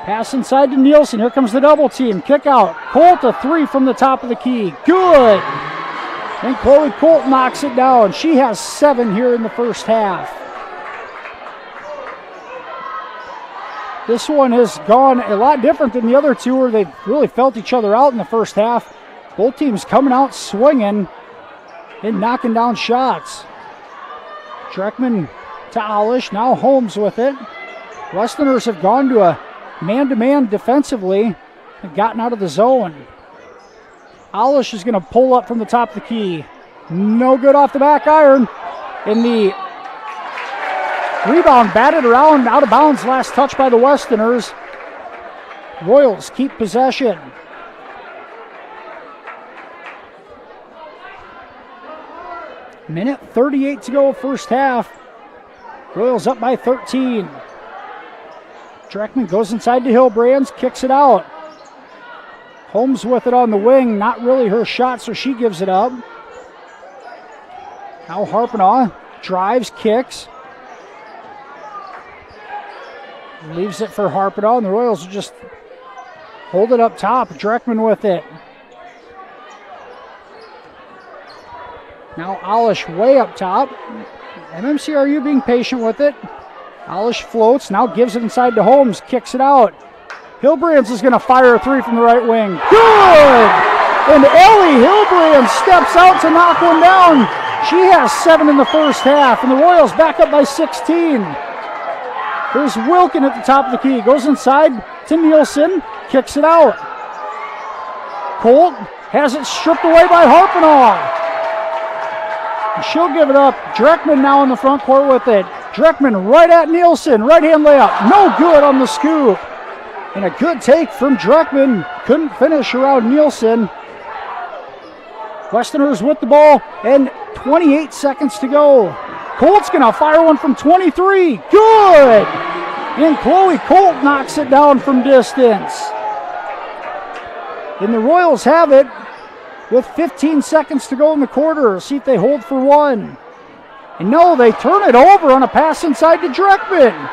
Pass inside to Nielsen. Here comes the double team. Kick out. Colt, a three from the top of the key. Good. And Chloe Colt knocks it down. She has 7 here in the first half. This one has gone a lot different than the other 2 where they really felt each other out in the first half. Both teams coming out swinging and knocking down shots. Dreckman to Alish, now Holmes with it. Westerners have gone to a man-to-man defensively and gotten out of the zone. Alish is going to pull up from the top of the key. No good off the back iron. And the rebound batted around, out of bounds, last touch by the Westerners. Royals keep possession. Minute 38 to go, first half. Royals up by 13. Dreckman goes inside to Hillbrands, kicks it out. Holmes with it on the wing, not really her shot, so she gives it up. Now Harpenaugh drives, kicks. Leaves it for Harpenaugh, and the Royals just hold it up top. Dreckman with it. Now Alish way up top. MMCRU being patient with it. Alish floats, now gives it inside to Holmes, kicks it out. Hillbrands is going to fire a three from the right wing. Good! And Ellie Hillbrands steps out to knock one down. She has 7 in the first half, and the Royals back up by 16. There's Wilkin at the top of the key. Goes inside to Nielsen, kicks it out. Colt has it stripped away by Harpenaugh. She'll give it up. Dreckman now in the front court with it. Dreckman right at Nielsen. Right-hand layup. No good on the scoop. And a good take from Dreckman. Couldn't finish around Nielsen. Westerners with the ball and 28 seconds to go. Colt's going to fire one from 23. Good! And Chloe Colt knocks it down from distance. And the Royals have it with 15 seconds to go in the quarter. See if they hold for one. And no, they turn it over on a pass inside to Dreckman.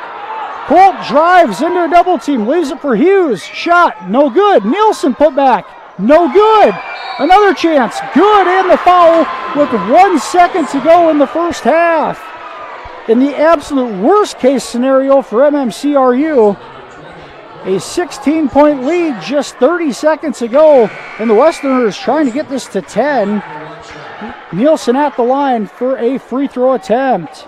Colt drives into a double team, leaves it for Hughes. Shot, no good. Nielsen put back, no good. Another chance, good, and the foul with 1 second to go in the first half. In the absolute worst case scenario for MMCRU, a 16-point lead just 30 seconds ago, and the Westerners trying to get this to 10. Nielsen at the line for a free throw attempt.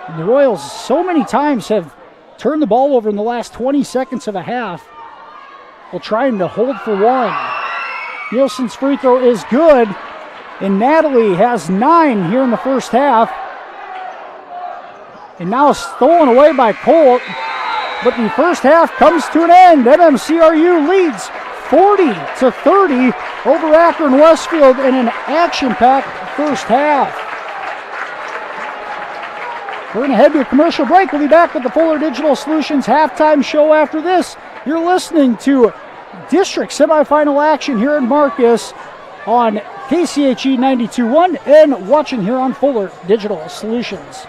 And the Royals so many times have turned the ball over in the last 20 seconds of a half while trying to hold for one. Nielsen's free throw is good, and Natalie has 9 here in the first half. And now stolen away by Colt. But the first half comes to an end. MMCRU leads 40-30 over Akron-Westfield in an action-packed first half. We're going to head to a commercial break. We'll be back with the Fuller Digital Solutions halftime show after this. You're listening to district semifinal action here in Marcus on KCHE 92.1 and watching here on Fuller Digital Solutions.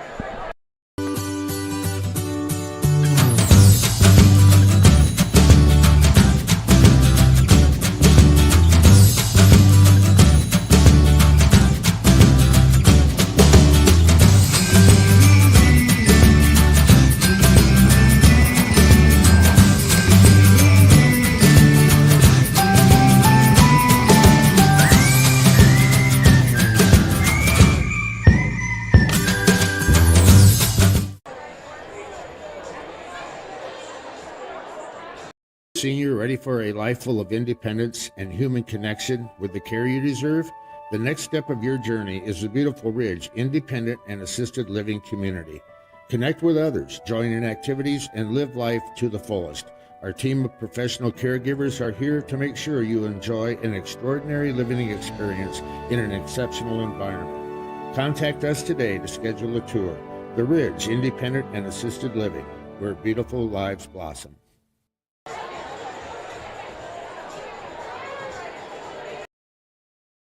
Senior, ready for a life full of independence and human connection with the care you deserve? The next step of your journey is the Beautiful Ridge Independent and Assisted Living Community. Connect with others, join in activities, and live life to the fullest. Our team of professional caregivers are here to make sure you enjoy an extraordinary living experience in an exceptional environment. Contact us today to schedule a tour. The Ridge Independent and Assisted Living, where beautiful lives blossom.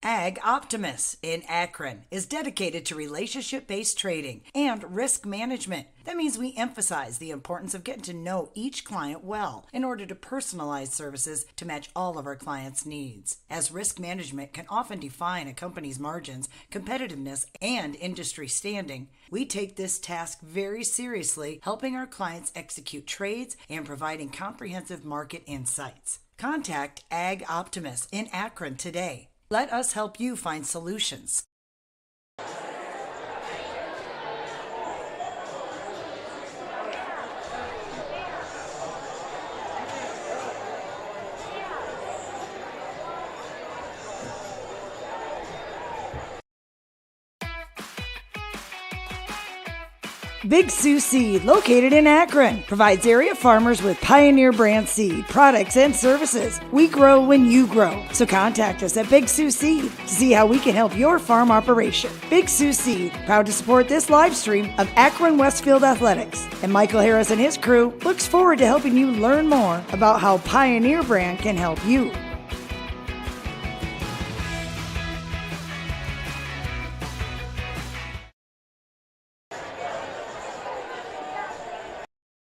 Ag Optimus in Akron is dedicated to relationship-based trading and risk management. That means we emphasize the importance of getting to know each client well in order to personalize services to match all of our clients' needs, as risk management can often define a company's margins, competitiveness, and industry standing. We take this task very seriously, helping our clients execute trades and providing comprehensive market insights. Contact Ag Optimus in Akron today. Let us help you find solutions. Big Sioux Seed, located in Akron, provides area farmers with Pioneer brand seed, products, and services. We grow when you grow. So contact us at Big Sioux Seed to see how we can help your farm operation. Big Sioux Seed, proud to support this live stream of Akron-Westfield Athletics. And Michael Harris and his crew looks forward to helping you learn more about how Pioneer brand can help you.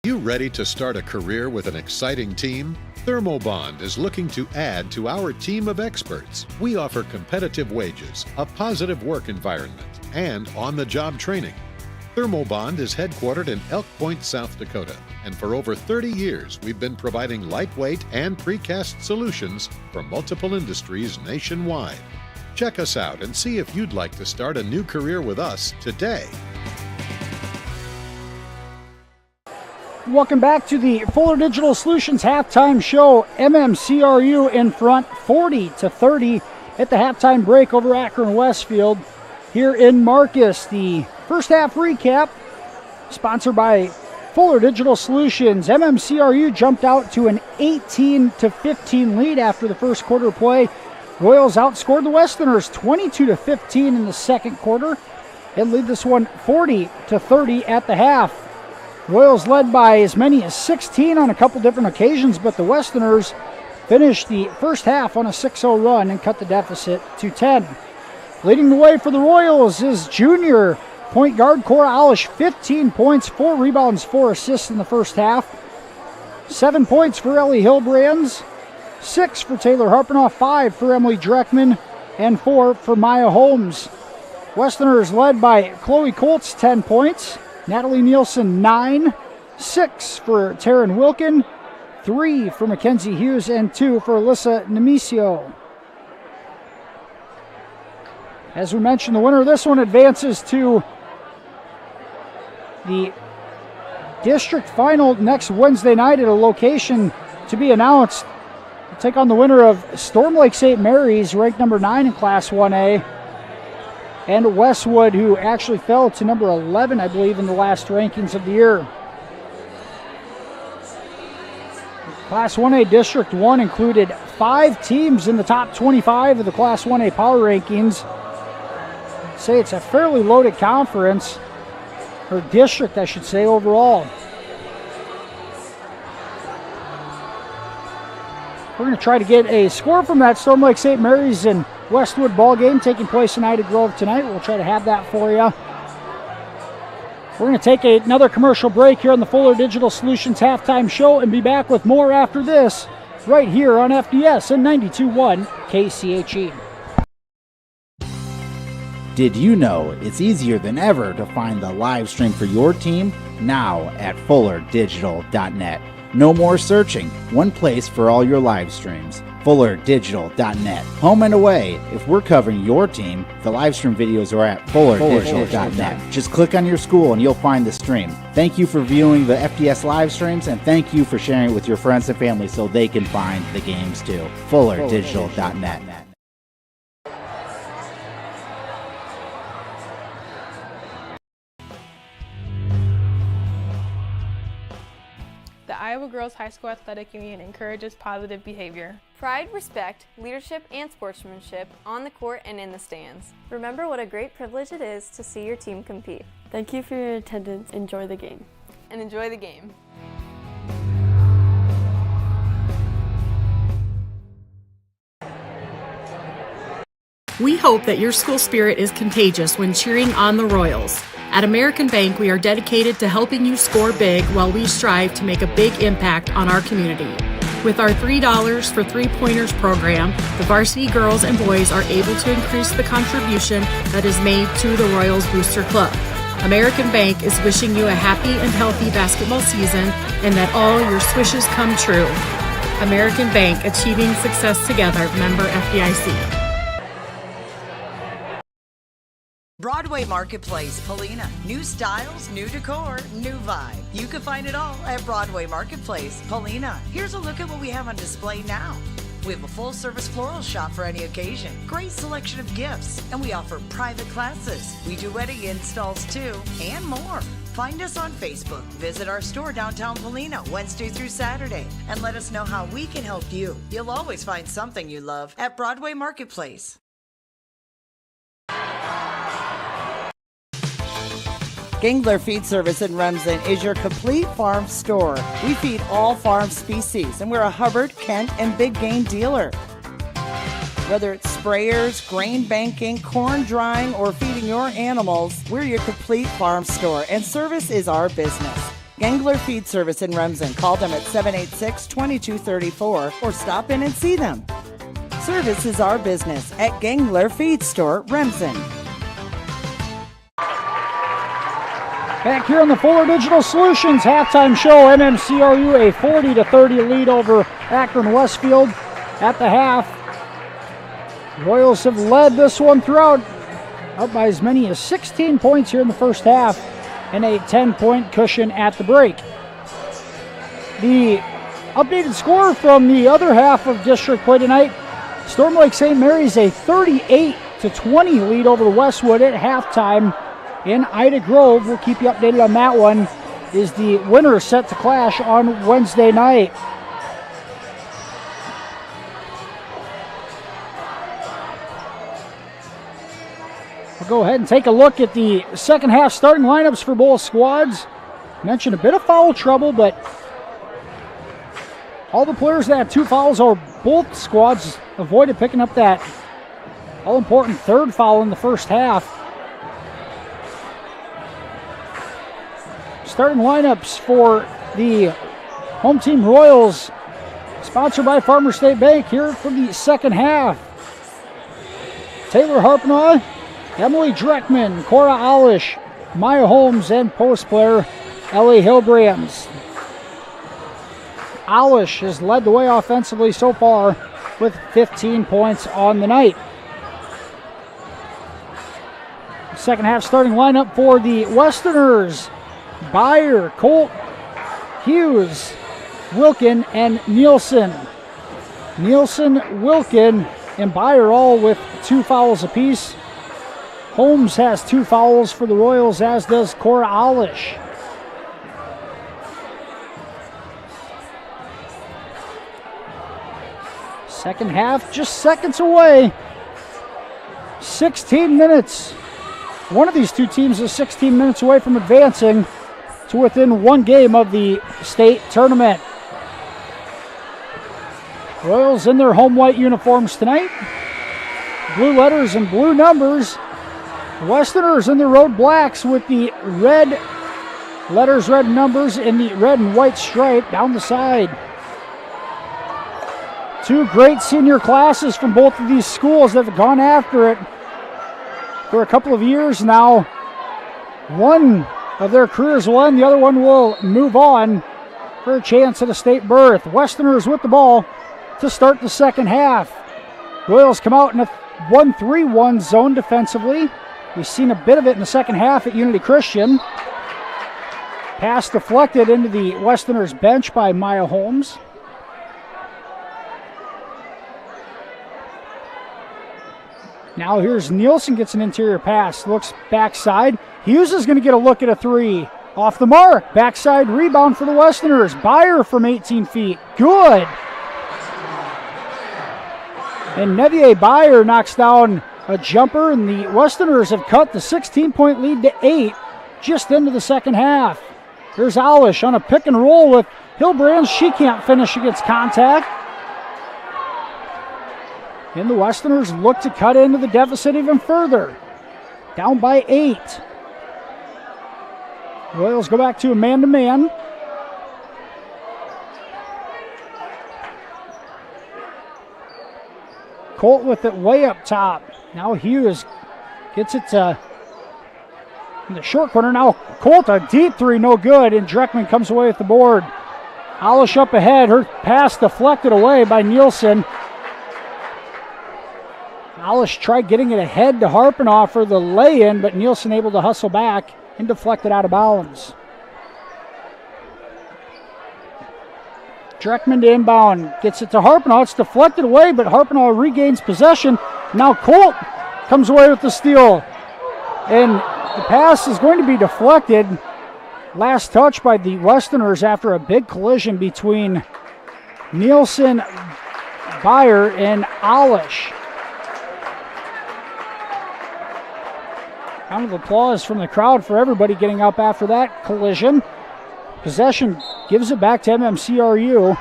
You ready to start a career with an exciting team? Thermobond is looking to add to our team of experts. We offer competitive wages, a positive work environment, and on-the-job training. Thermobond is headquartered in Elk Point, South Dakota, and for over 30 years we've been providing lightweight and precast solutions for multiple industries nationwide. Check us out and see if you'd like to start a new career with us today. Welcome back to the Fuller Digital Solutions halftime show. MMCRU in front 40-30 at the halftime break over Akron-Westfield here in Marcus. The first half recap sponsored by Fuller Digital Solutions. MMCRU jumped out to an 18-15 lead after the first quarter play. Royals outscored the Westerners 22-15 in the second quarter and lead this one 40-30 at the half. Royals led by as many as 16 on a couple different occasions, but the Westerners finished the first half on a 6-0 run and cut the deficit to 10. Leading the way for the Royals is junior point guard Cora Alish, 15 points, 4 rebounds, 4 assists in the first half. 7 points for Ellie Hillbrands, 6 for Taylor Harpenoff, 5 for Emily Dreckman, and 4 for Maya Holmes. Westerners led by Chloe Colts, 10 points. Natalie Nielsen, 9, 6 for Taryn Wilkin, 3 for Mackenzie Hughes, and 2 for Alyssa Nemesio. As we mentioned, the winner of this one advances to the district final next Wednesday night at a location to be announced. We'll take on the winner of Storm Lake St. Mary's, ranked number 9 in Class 1A. And Westwood, who actually fell to number 11, I believe, in the last rankings of the year. Class 1A District 1 included 5 teams in the top 25 of the Class 1A power rankings. Say it's a fairly loaded conference, or district, I should say, overall. We're going to try to get a score from that Storm Lake St. Mary's and Westwood ball game taking place in Ida Grove tonight. We'll try to have that for you. We're going to take another commercial break here on the Fuller Digital Solutions halftime show and be back with more after this right here on FDS and 92.1 KCHE. Did you know it's easier than ever to find the live stream for your team now at fullerdigital.net? No more searching. One place for all your live streams. FullerDigital.net. Home and away. If we're covering your team, the live stream videos are at FullerDigital.net. Just click on your school and you'll find the stream. Thank you for viewing the FDS live streams, and thank you for sharing it with your friends and family so they can find the games too. FullerDigital.net. The Iowa Girls High School Athletic Union encourages positive behavior. Pride, respect, leadership, and sportsmanship on the court and in the stands. Remember what a great privilege it is to see your team compete. Thank you for your attendance. Enjoy the game. And enjoy the game. We hope that your school spirit is contagious when cheering on the Royals. At American Bank, we are dedicated to helping you score big while we strive to make a big impact on our community. With our $3 for 3-pointers program, the varsity girls and boys are able to increase the contribution that is made to the Royals Booster Club. American Bank is wishing you a happy and healthy basketball season and that all your wishes come true. American Bank, achieving success together. Member FDIC. Broadway Marketplace, Polina. New styles, new decor, new vibe. You can find it all at Broadway Marketplace, Polina. Here's a look at what we have on display now. We have a full-service floral shop for any occasion, great selection of gifts, and we offer private classes. We do wedding installs too, and more. Find us on Facebook. Visit our store downtown Polina Wednesday through Saturday, and let us know how we can help you. You'll always find something you love at Broadway Marketplace. Gangler Feed Service in Remsen is your complete farm store. We feed all farm species, and we're a Hubbard, Kent, and big game dealer. Whether it's sprayers, grain banking, corn drying, or feeding your animals, we're your complete farm store, and service is our business. Gangler Feed Service in Remsen. Call them at 786-2234 or stop in and see them. Service is our business at Gangler Feed Store, Remsen. Back here on the Fuller Digital Solutions halftime show, MMCRU a 40-30 lead over Akron-Westfield at the half. Royals have led this one throughout, up by as many as 16 points here in the first half and a 10-point cushion at the break. The updated score from the other half of district play tonight, Storm Lake St. Mary's a 38-20 lead over Westwood at halftime in Ida Grove. We'll keep you updated on that one. Is the winner set to clash on Wednesday night. We'll go ahead and take a look at the second half starting lineups for both squads. Mentioned a bit of foul trouble, but all the players that had 2 fouls, or both squads avoided picking up that all-important third foul in the first half. Starting lineups for the home team Royals, sponsored by Farmer State Bank, here for the second half. Taylor Harpnaugh, Emily Dreckman, Cora Alish, Maya Holmes, and post player Ellie Hilbrams. Alish has led the way offensively so far with 15 points on the night. Second half starting lineup for the Westerners: Byer, Colt, Hughes, Wilkin, and Nielsen. Nielsen, Wilkin, and Byer all with 2 fouls apiece. Holmes has 2 fouls for the Royals, as does Cora Alish. Second half just seconds away. 16 minutes. One of these two teams is 16 minutes away from advancing to within 1 game of the state tournament. Royals in their home white uniforms tonight. Blue letters and blue numbers. Westerners in the road blacks with the red letters, red numbers, and the red and white stripe down the side. 2 great senior classes from both of these schools that have gone after it for a couple of years now. One of their careers will end, the other one will move on for a chance at a state berth. Westerners with the ball to start the second half. Royals come out in a 1-3-1 zone defensively. We've seen a bit of it in the second half at Unity Christian. Pass deflected into the Westerners bench by Maya Holmes. Now here's Nielsen, gets an interior pass, looks backside. Hughes is going to get a look at a 3. Off the mark, backside rebound for the Westerners. Byer from 18 feet, good. And Nevier Byer knocks down a jumper, and the Westerners have cut the 16-point lead to 8 just into the second half. Here's Alish on a pick and roll with Hilbrands. She can't finish against contact. And the Westerners look to cut into the deficit even further. Down by 8. Royals go back to a man-to-man. Colt with it way up top. Now Hughes gets it to in the short corner. Now Colt, a deep 3, no good, and Dreckman comes away with the board. Alish up ahead. Her pass deflected away by Nielsen. Alish tried getting it ahead to Harpnaugh for the lay-in, but Nielsen able to hustle back and deflect it out of bounds. Dreckman to inbound. Gets it to Harpenaugh. It's deflected away, but Harpenaugh regains possession. Now Colt comes away with the steal. And the pass is going to be deflected. Last touch by the Westerners after a big collision between Nielsen, Byer, and Alish. Round of applause from the crowd for everybody getting up after that collision. Possession gives it back to MMCRU.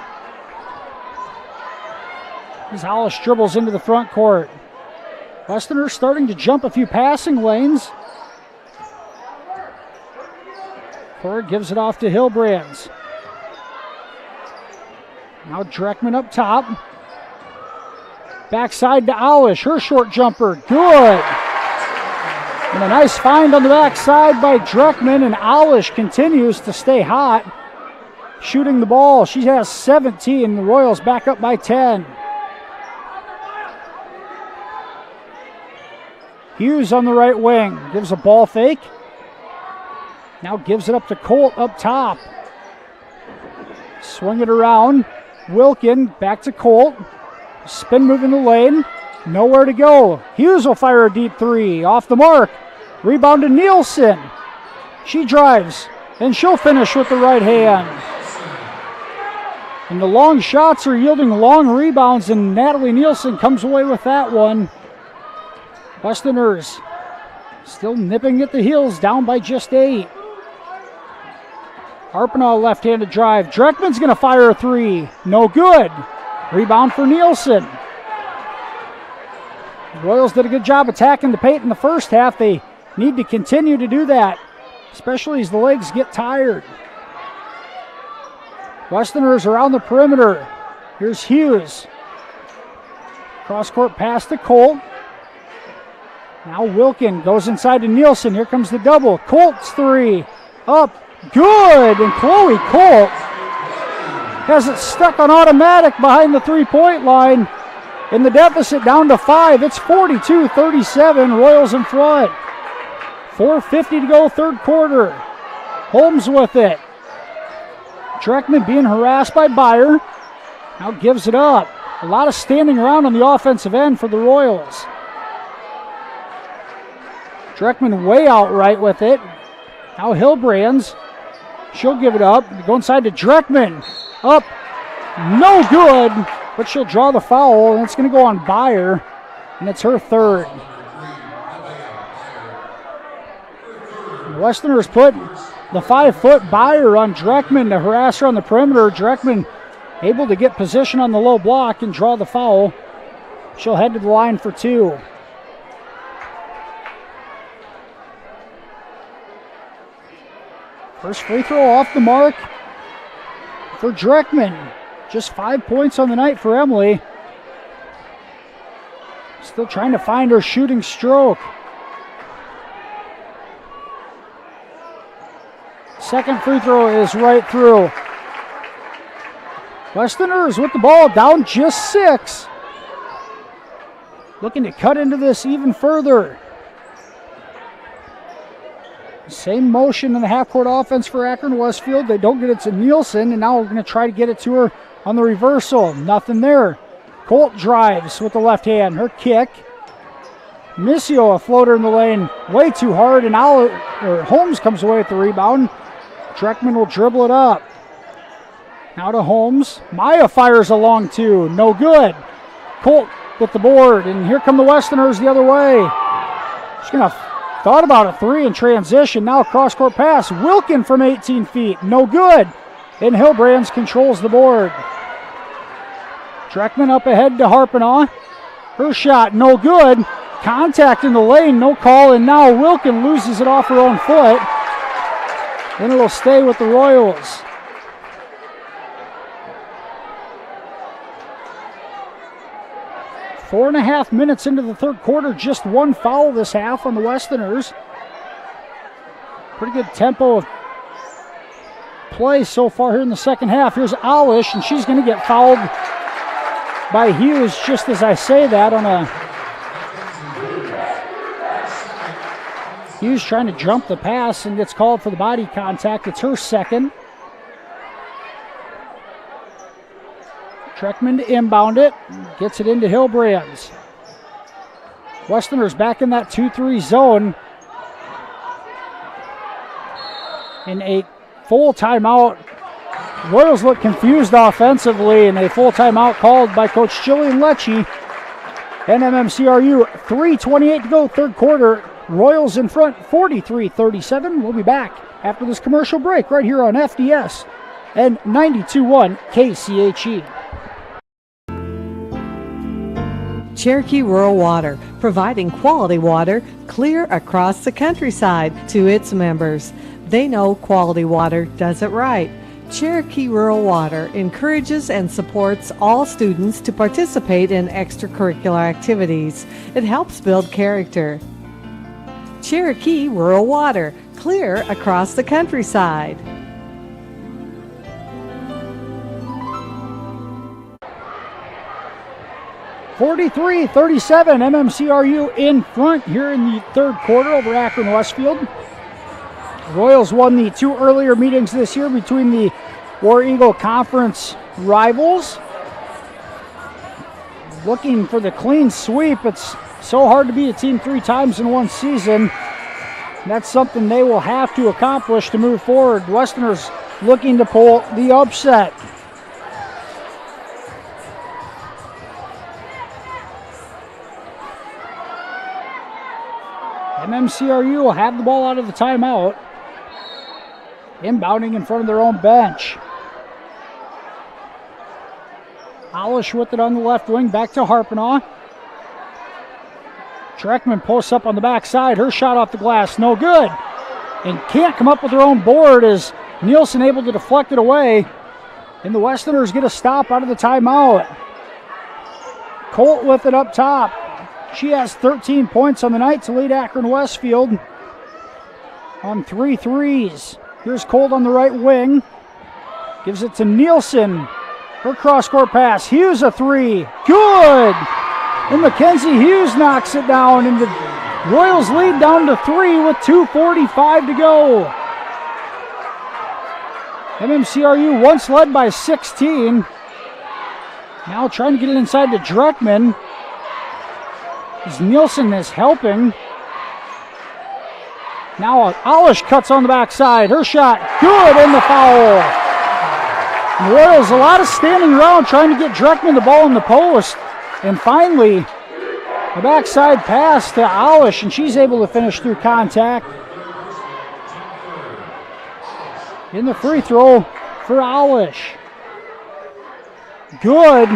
As Alish dribbles into the front court. Westerners starting to jump a few passing lanes. Ford gives it off to Hillbrands. Now Dreckman up top. Backside to Alish. Her short jumper. Good. And a nice find on the backside by Dreckman, and Alish continues to stay hot. Shooting the ball. She has 17. The Royals back up by 10. Hughes on the right wing. Gives a ball fake. Now gives it up to Colt up top. Swing it around. Wilkin back to Colt. Spin move in the lane. Nowhere to go. Hughes will fire a deep three. Off the mark. Rebound to Nielsen. She drives. And she'll finish with the right hand. And the long shots are yielding long rebounds, and Natalie Nielsen comes away with that one. Westerners still nipping at the heels, down by just 8. Harpenaugh left-handed drive. Dreckman's going to fire a three. No good. Rebound for Nielsen. The Royals did a good job attacking the paint in the first half. They need to continue to do that, especially as the legs get tired. Westerners around the perimeter. Here's Hughes. Cross-court pass to Colt. Now Wilkin goes inside to Nielsen. Here comes the double. Colt's three. Up. Good. And Chloe Colt has it stuck on automatic behind the three-point line. And the deficit down to 5. It's 42-37. Royals in front. 4:50 to go, third quarter. Holmes with it. Dreckman being harassed by Byer. Now gives it up. A lot of standing around on the offensive end for the Royals. Dreckman way out right with it. Now Hillbrands. She'll give it up. Go inside to Dreckman. Up. No good. But she'll draw the foul, and it's going to go on Byer. And it's her third. The Westerners put the 5-foot Byer on Dreckman to harass her on the perimeter. Dreckman able to get position on the low block and draw the foul. She'll head to the line for 2. First free throw off the mark for Dreckman. Just 5 points on the night for Emily. Still trying to find her shooting stroke. Second free throw is right through. Westerners with the ball, down just 6. Looking to cut into this even further. Same motion in the half-court offense for Akron-Westfield. They don't get it to Nielsen, and now we're going to try to get it to her on the reversal. Nothing there. Colt drives with the left hand. Her kick. Missio, a floater in the lane. Way too hard, and Holmes comes away with the rebound. Dreckman will dribble it up. Now to Holmes. Maya fires a long 2. No good. Colt with the board, and here come the Westerners the other way. She's going to thought about a 3 in transition. Now cross-court pass. Wilkin from 18 feet. No good. And Hillbrands controls the board. Dreckman up ahead to Harpenaugh. Her shot, no good. Contact in the lane, no call. And now Wilkin loses it off her own foot. And it'll stay with the Royals. Four and a half minutes into the third quarter, just 1 foul this half on the Westerners. Pretty good tempo of play so far here in the second half. Here's Alish, and she's going to get fouled by Hughes just as I say that on a... Hughes trying to jump the pass and gets called for the body contact. It's her second. Treckman to inbound it. Gets it into Hillbrands. Westerners back in that 2-3 zone. In a full timeout. Royals look confused offensively, and a full timeout called by Coach Jillian Lecce. And MMCRU, 3:28 to go, third quarter. Royals in front, 43-37. We'll be back after this commercial break right here on FDS and 92.1 KCHE. Cherokee Rural Water, providing quality water clear across the countryside to its members. They know quality water does it right. Cherokee Rural Water encourages and supports all students to participate in extracurricular activities. It helps build character. Cherokee Rural Water, clear across the countryside. (43-37), MMCRU in front here in the third quarter over Akron-Westfield. Royals won the two earlier meetings this year between the War Eagle Conference rivals. Looking for the clean sweep. It's so hard to beat a team 3 times in one season. That's something they will have to accomplish to move forward. Westerners looking to pull the upset. MMCRU will have the ball out of the timeout. Inbounding in front of their own bench. Olish with it on the left wing, back to Harpenaugh. Treckman posts up on the backside. Her shot off the glass, no good. And can't come up with her own board as Nielsen able to deflect it away. And the Westerners get a stop out of the timeout. Colt with it up top. She has 13 points on the night to lead Akron-Westfield on 3 threes. Here's Colt on the right wing. Gives it to Nielsen. Her cross-court pass. Hughes a 3. Good! And Mackenzie Hughes knocks it down. And the Royals lead down to 3 with 2:45 to go. MMCRU once led by 16. Now trying to get it inside to Dreckman. As Nielsen is helping. Now Olish cuts on the backside. Her shot, good, and the foul. The Royals, a lot of standing around trying to get Dreckman the ball in the post. And finally, a backside pass to Olish, and she's able to finish through contact. In the free throw for Olish. Good.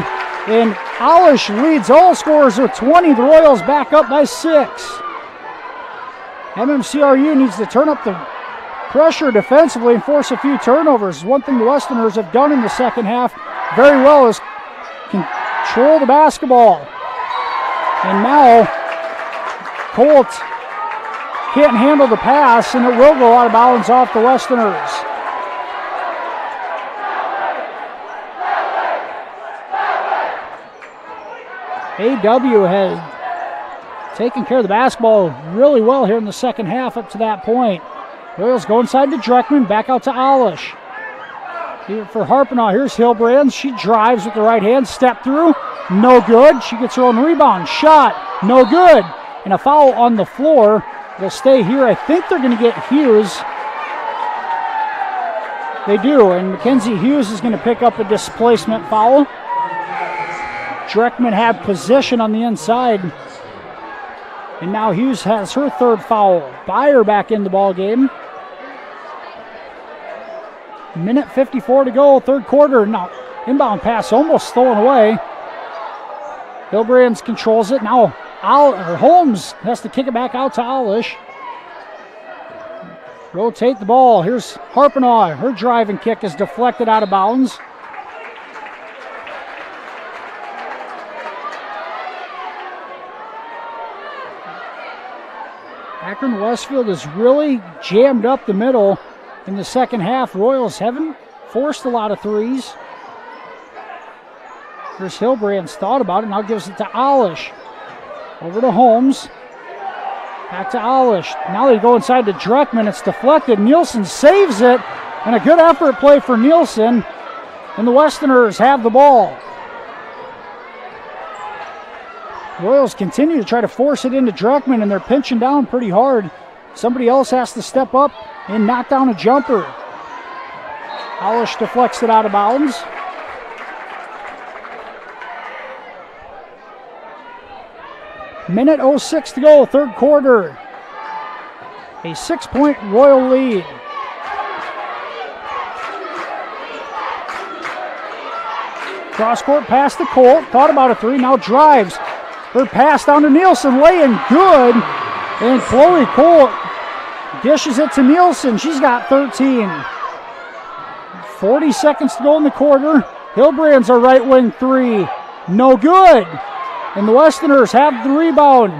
And Olish leads all scorers with 20. The Royals back up by 6. MMCRU needs to turn up the pressure defensively and force a few turnovers. One thing the Westerners have done in the second half very well is control the basketball. And now Colt can't handle the pass, and it will go out of bounds off the Westerners. AW has taken care of the basketball really well here in the second half up to that point. Royals go inside to Dreckman, back out to Olish. Here for Harpenaugh, here's Hillbrands. She drives with the right hand, step through, no good. She gets her own rebound, shot, no good. And a foul on the floor. They'll stay here. I think they're going to get Hughes. They do, and Mackenzie Hughes is going to pick up a displacement foul. Dreckman had position on the inside. And now Hughes has her third foul. Byer back in the ball game. Minute 54 to go, third quarter. Now, inbound pass almost stolen away. Hillbrands controls it. Now, Holmes has to kick it back out to Olish. Rotate the ball. Here's Harpenaugh. Her driving kick is deflected out of bounds. Akron-Westfield has really jammed up the middle in the second half. Royals haven't forced a lot of threes. Here's Hillbrands, thought about it, now gives it to Olish. Over to Holmes. Back to Olish. Now they go inside to Dreckman. It's deflected. Nielsen saves it. And a good effort play for Nielsen. And the Westerners have the ball. Royals continue to try to force it into Dreckman, and they're pinching down pretty hard. Somebody else has to step up and knock down a jumper. Hollish deflects it out of bounds. Minute 06 to go, third quarter. A 6-point Royal lead. Cross-court pass to Colt. Thought about a three, now drives. Her pass down to Nielsen, laying good. And Chloe Colt dishes it to Nielsen. She's got 13. 40 seconds to go in the quarter. Hillbrand's a right wing three. No good. And the Westerners have the rebound.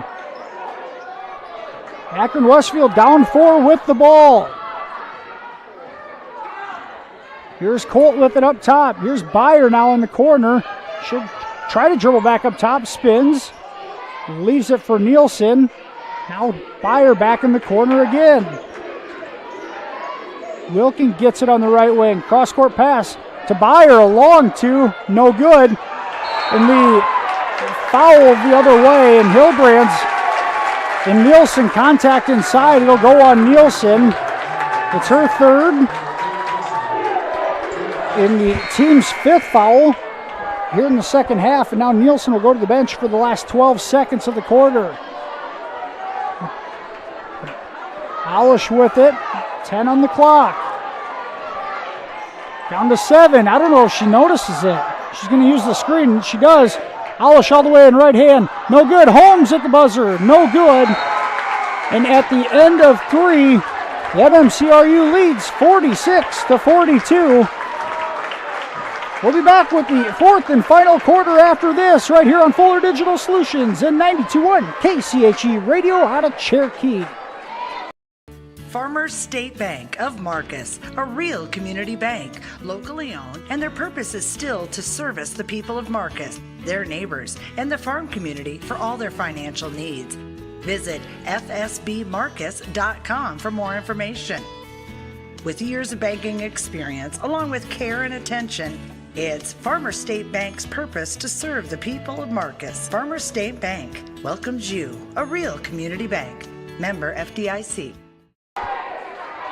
Akron-Westfield down 4 with the ball. Here's Colt with it up top. Here's Byer now in the corner. Should try to dribble back up top. Spins. Leaves it for Nielsen. Now Byer back in the corner again. Wilkin gets it on the right wing. Cross-court pass to Byer. A long two. No good. And the foul the other way. And Hillbrand's and Nielsen contact inside. It'll go on Nielsen. It's her third. In the team's 5th foul here in the second half, and now Nielsen will go to the bench for the last 12 seconds of the quarter. Hollish with it, 10 on the clock. Down to 7, I don't know if she notices it. She's going to use the screen, she does. Hollish all the way in right hand, no good. Holmes at the buzzer, no good. And at the end of 3, the MMCRU leads 46-42. We'll be back with the 4th and final quarter after this, right here on Fuller Digital Solutions and 92.1 KCHE Radio out of Cherokee. Farmers State Bank of Marcus, a real community bank, locally owned, and their purpose is still to service the people of Marcus, their neighbors, and the farm community for all their financial needs. Visit fsbmarcus.com for more information. With years of banking experience, along with care and attention, it's Farmer State Bank's purpose to serve the people of Marcus. Farmer State Bank welcomes you, a real community bank. Member FDIC.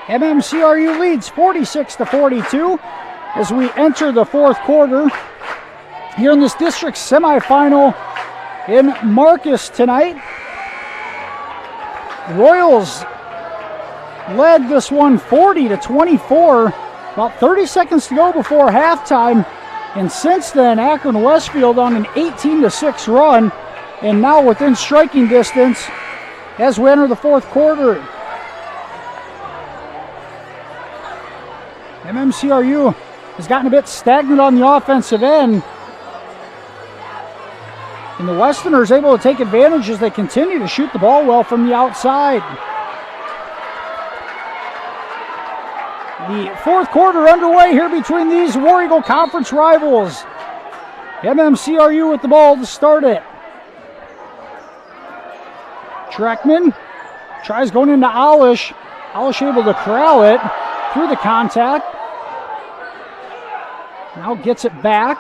MMCRU leads 46-42 as we enter the 4th quarter here in this district semifinal in Marcus tonight. Royals led this one 40-24. About 30 seconds to go before halftime, and since then Akron-Westfield on an 18-6 run, and now within striking distance as we enter the 4th quarter. MMCRU has gotten a bit stagnant on the offensive end, and the Westerners able to take advantage as they continue to shoot the ball well from the outside. The 4th quarter underway here between these War Eagle Conference rivals. MMCRU with the ball to start it. Dreckman tries going into Olish. Olish able to corral it through the contact. Now gets it back.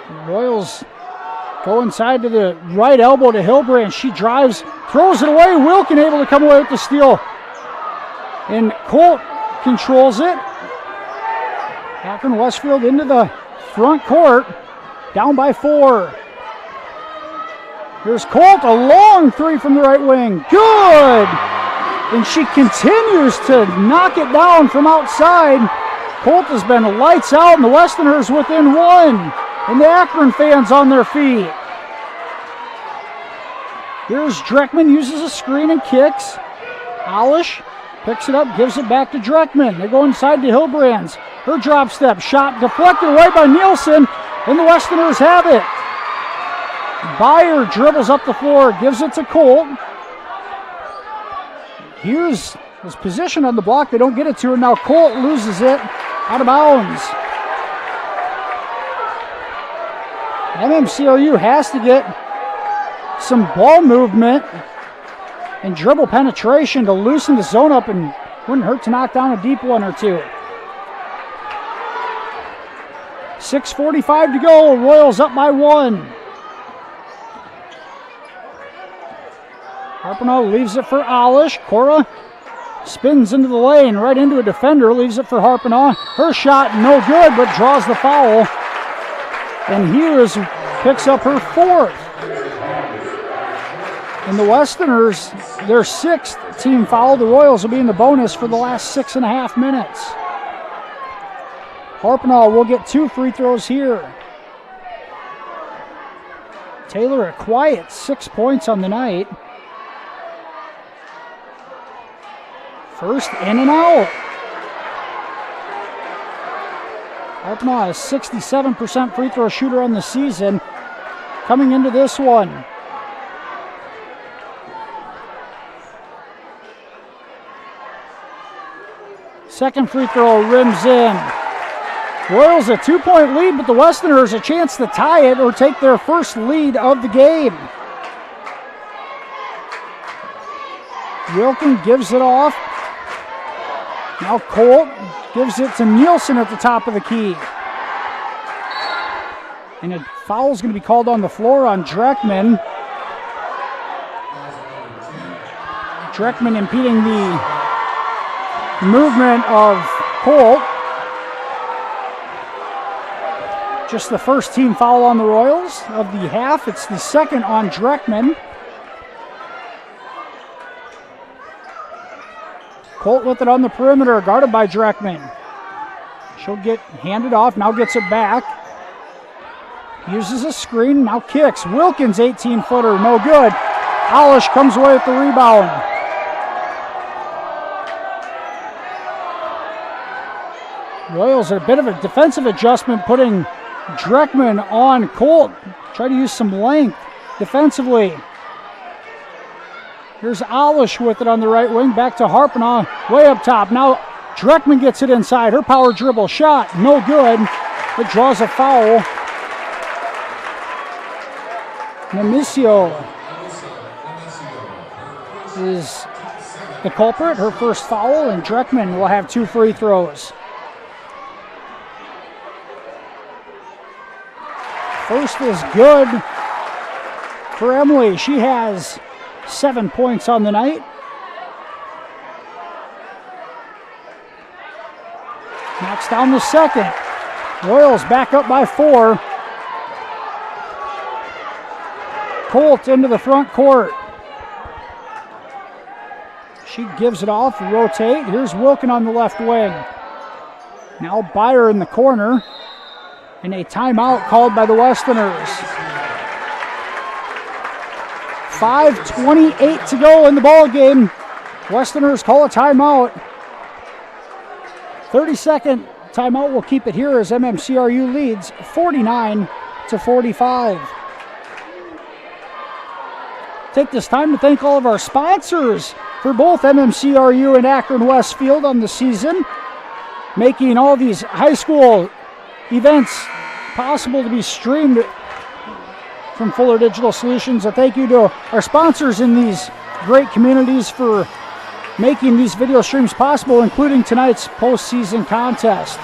The Royals go inside to the right elbow to Hillbrand. She drives, throws it away. Wilkin able to come away with the steal. And Colt controls it. Akron-Westfield into the front court. Down by 4. Here's Colt, a long three from the right wing. Good! And she continues to knock it down from outside. Colt has been lights out, and the Westerners within 1. And the Akron fans on their feet. Here's Dreckman, uses a screen and kicks. Olish picks it up, gives it back to Dreckman. They go inside to Hillbrand's. Her drop step shot deflected away by Nielsen, and the Westerners have it. Byer dribbles up the floor, gives it to Colt. Here's his position on the block. They don't get it to her. Now Colt loses it out of bounds. MMCRU has to get some ball movement and dribble penetration to loosen the zone up, and wouldn't hurt to knock down a deep one or two. 6:45 to go. Royals up by 1. Harpinaugh leaves it for Alish. Cora spins into the lane, right into a defender, leaves it for Harpinaugh. Her shot, no good, but draws the foul. And Hughes picks up her 4th. And the Westerners, their 6th team foul. The Royals will be in the bonus for the last 6.5 minutes. Harpinaugh will get 2 free throws here. Taylor a quiet 6 points on the night. First in and out. Harpinaugh is 67% free throw shooter on the season. Coming into this one. Second free throw rims in. Royals a 2-point lead, but the Westerners a chance to tie it or take their first lead of the game. Wilkin gives it off. Now Colt gives it to Nielsen at the top of the key. And a foul is going to be called on the floor on Dreckman. Dreckman impeding the movement of Colt. Just the first team foul on the Royals of the half. It's the second on Dreckman. Colt with it on the perimeter, guarded by Dreckman. She'll get handed off, now gets it back. Uses a screen, now kicks. Wilkins, 18-footer, no good. Alish comes away with the rebound. Royals a bit of a defensive adjustment, putting Dreckman on Colt. Try to use some length defensively. Here's Alish with it on the right wing. Back to Harpinaugh, way up top. Now Dreckman gets it inside. Her power dribble shot, no good. It draws a foul. Nemisio is the culprit, her first foul, and Dreckman will have 2 free throws. First is good for Emily. She has 7 points on the night. Knocks down the second. Royals back up by 4. Colt into the front court. She gives it off, rotate. Here's Wilkin on the left wing. Now Byer in the corner. And a timeout called by the Westerners. 5:28 to go in the ball game. Westerners call a timeout. 30-second timeout will keep it here as MMCRU leads 49-45. Take this time to thank all of our sponsors for both MMCRU and Akron-Westfield on the season, making all these high school events possible to be streamed from Fuller Digital Solutions. A thank you to our sponsors in these great communities for making these video streams possible, including tonight's postseason contest.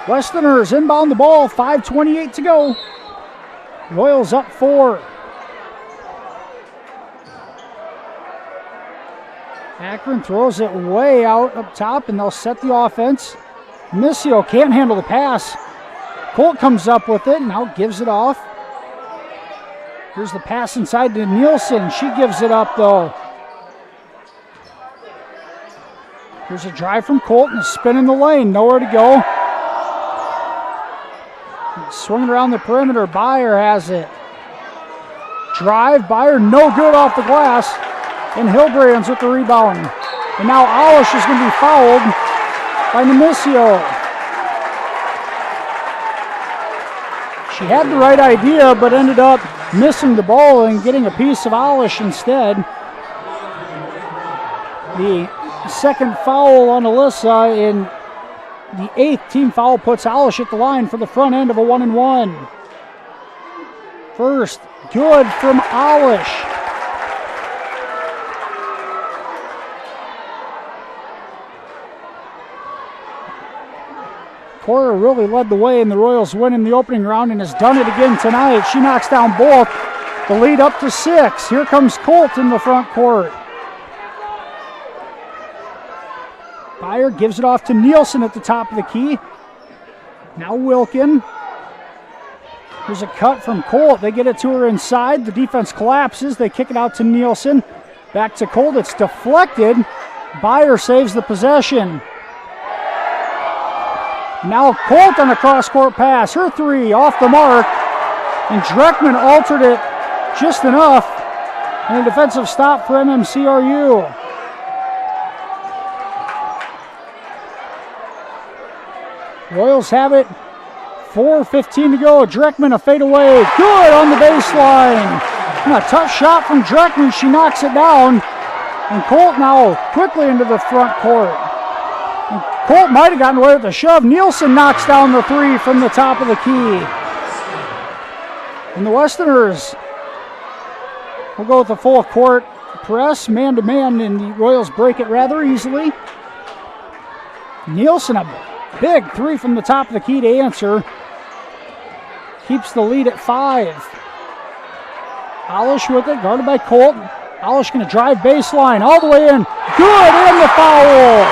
Westerners inbound the ball, 5:28 to go. Royals up 4. Akron throws it way out up top, and they'll set the offense. Missio can't handle the pass. Colt comes up with it, now gives it off. Here's the pass inside to Nielsen. She gives it up, though. Here's a drive from Colt and a spin in the lane. Nowhere to go. Swinging around the perimeter, Byer has it. Drive, Byer, no good off the glass. And Hilbrands with the rebound. And now Alish is going to be fouled by Nemisio. She had the right idea, but ended up missing the ball and getting a piece of Alish instead. The second foul on Alyssa, and the 8th team foul puts Alish at the line for the front end of a 1-and-1. First, good from Alish. Cora really led the way in the Royals win in the opening round and has done it again tonight. She knocks down both. The lead up to 6. Here comes Colt in the front court. Byer gives it off to Nielsen at the top of the key. Now Wilkin. Here's a cut from Colt. They get it to her inside. The defense collapses. They kick it out to Nielsen. Back to Colt. It's deflected. Byer saves the possession. Now Colt on a cross-court pass. Her 3 off the mark. And Dreckman altered it just enough. And a defensive stop for MMCRU. Royals have it. 4:15 to go. Dreckman a fadeaway. Good on the baseline. And a tough shot from Dreckman. She knocks it down. And Colt now quickly into the front court. And Colt might have gotten away with the shove. Nielsen knocks down the 3 from the top of the key. And the Westerners will go with the full court press, man-to-man, and the Royals break it rather easily. Nielsen, a big 3 from the top of the key to answer. Keeps the lead at 5. Alish with it, guarded by Colt. Alish going to drive baseline all the way in. Good, and the foul.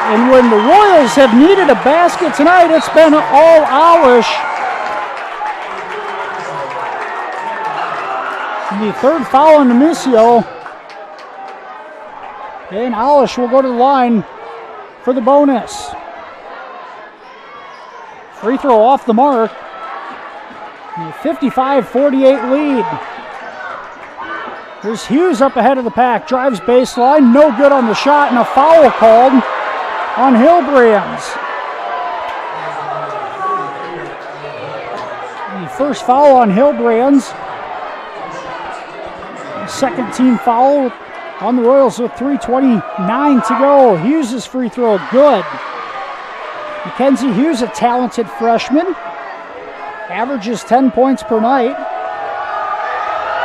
And when the Royals have needed a basket tonight, it's been all Alish. The 3rd foul on Nemesio. And Alish will go to the line for the bonus. Free throw off the mark. 55-48 lead. There's Hughes up ahead of the pack. Drives baseline. No good on the shot, and a foul called on Hillbrands. The first foul on Hillbrands. Second team foul on the Royals with 3:29 to go. Hughes' free throw good. Mackenzie Hughes, a talented freshman. Averages 10 points per night.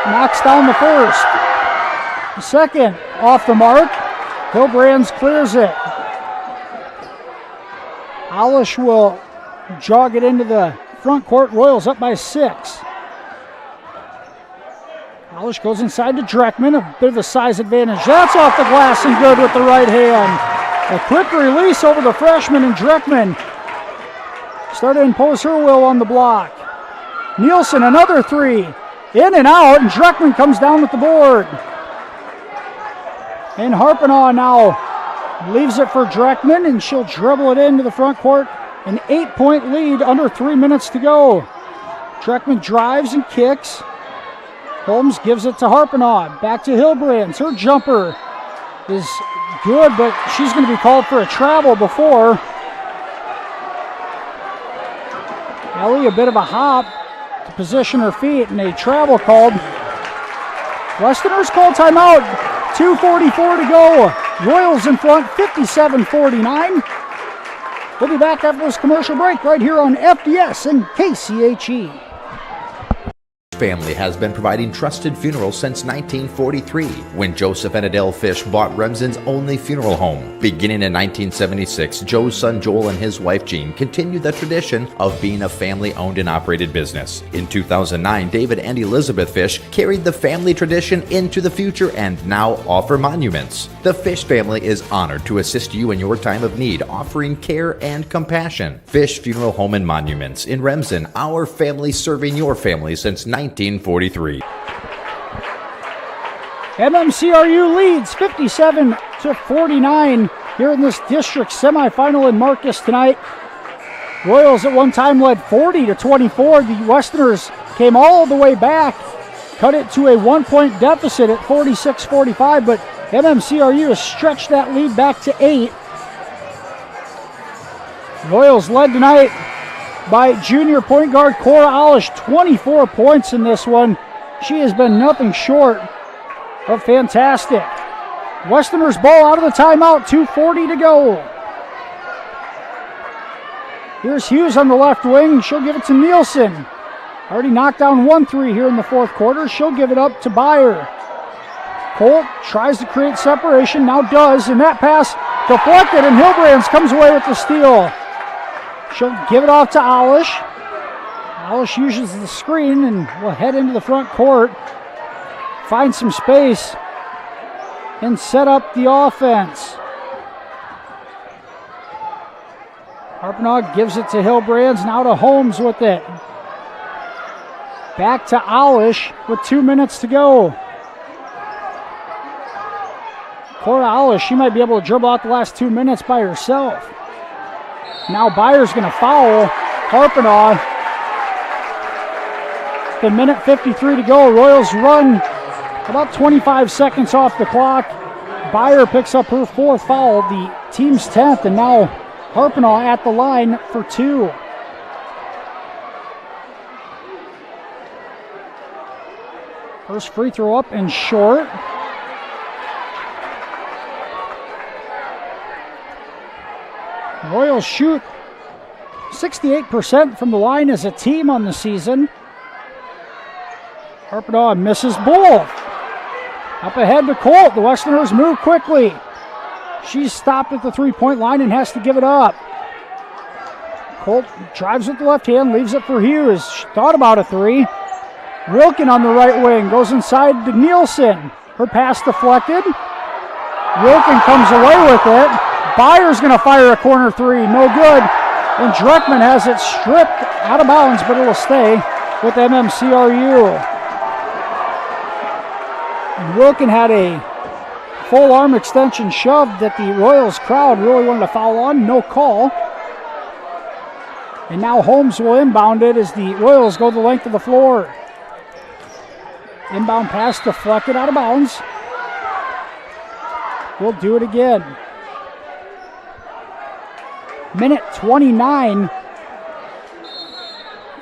Knocks down the first. The second off the mark. Hillbrands clears it. Alish will jog it into the front court. Royals up by 6. Alish goes inside to Dreckman, a bit of a size advantage. That's off the glass and good with the right hand. A quick release over the freshman, and Dreckman started to impose her will on the block. Nielsen, another 3. In and out, and Dreckman comes down with the board. And Harpenaugh now leaves it for Dreckman, and she'll dribble it into the front court. An 8-point lead, under 3 minutes to go. Dreckman drives and kicks. Holmes gives it to Harpenaugh. Back to Hillbrands. Her jumper is good, but she's going to be called for a travel before. Ellie, a bit of a hop to position her feet, and a travel called. Westerners call timeout. 2:44 to go. Royals in front, 57-49. We'll be back after this commercial break right here on FDS and KCHE. Family has been providing trusted funerals since 1943, when Joseph and Adele Fish bought Remsen's only funeral home. Beginning in 1976, Joe's son Joel and his wife Jean continued the tradition of being a family-owned and operated business. In 2009, David and Elizabeth Fish carried the family tradition into the future and now offer monuments. The Fish family is honored to assist you in your time of need, offering care and compassion. Fish Funeral Home and Monuments in Remsen, our family serving your family since 1943. MMCRU leads 57-49 here in this district semifinal in Marcus tonight. Royals at one time led 40-24. The Westerners came all the way back, cut it to a 1-point deficit at 46-45, but MMCRU has stretched that lead back to 8. Royals led tonight by junior point guard Cora Alish, 24 points in this one. She has been nothing short of fantastic. Westerners ball out of the timeout, 2:40 to go. Here's Hughes on the left wing. She'll give it to Nielsen. Already knocked down 1-3 here in the fourth quarter. She'll give it up to Byer. Colt tries to create separation, now does, and that pass deflected, and Hilbrands comes away with the steal. She'll give it off to Alish. Alish uses the screen and will head into the front court, find some space, and set up the offense. Harpenaugh gives it to Hilbrands, now to Holmes with it. Back to Alish with 2 minutes to go. Cora Alish, she might be able to dribble out the last 2 minutes by herself. Now Byers going to foul Harpenaugh. The minute 53 to go. Royals run about 25 seconds off the clock. Byer picks up her 4th foul, the team's 10th, and now Harpenaugh at the line for 2. First free throw up and short. Royals shoot 68% from the line as a team on the season. Harpenaugh misses both. Up ahead to Colt. The Westerners move quickly. She's stopped at the three-point line and has to give it up. Colt drives with the left hand, leaves it for Hughes. She thought about a three. Wilkin on the right wing goes inside to Nielsen. Her pass deflected. Wilkin comes away with it. Byer's going to fire a corner three. No good. And Dreckman has it stripped out of bounds, but it'll stay with MMCRU. And Wilkin had a full arm extension shove that the Royals crowd really wanted to foul on. No call. And now Holmes will inbound it as the Royals go the length of the floor. Inbound pass deflected out of bounds. We'll do it again. Minute 29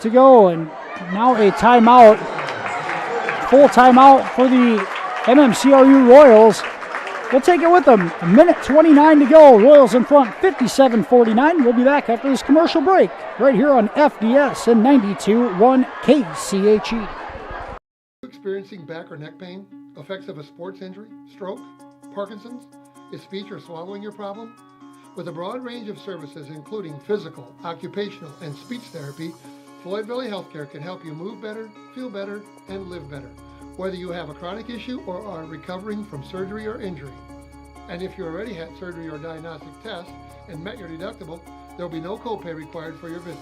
to go, and now a timeout. Full timeout for the MMCRU Royals. We'll take it with them. A minute 29 to go. Royals in front, 57-49. We'll be back after this commercial break right here on FDS and 92.1 KCHE. Experiencing back or neck pain, effects of a sports injury, stroke, Parkinson's? Is speech or swallowing your problem? With a broad range of services including physical, occupational, and speech therapy, Floyd Valley Healthcare can help you move better, feel better, and live better, whether you have a chronic issue or are recovering from surgery or injury. And if you already had surgery or diagnostic tests and met your deductible, there will be no copay required for your visit.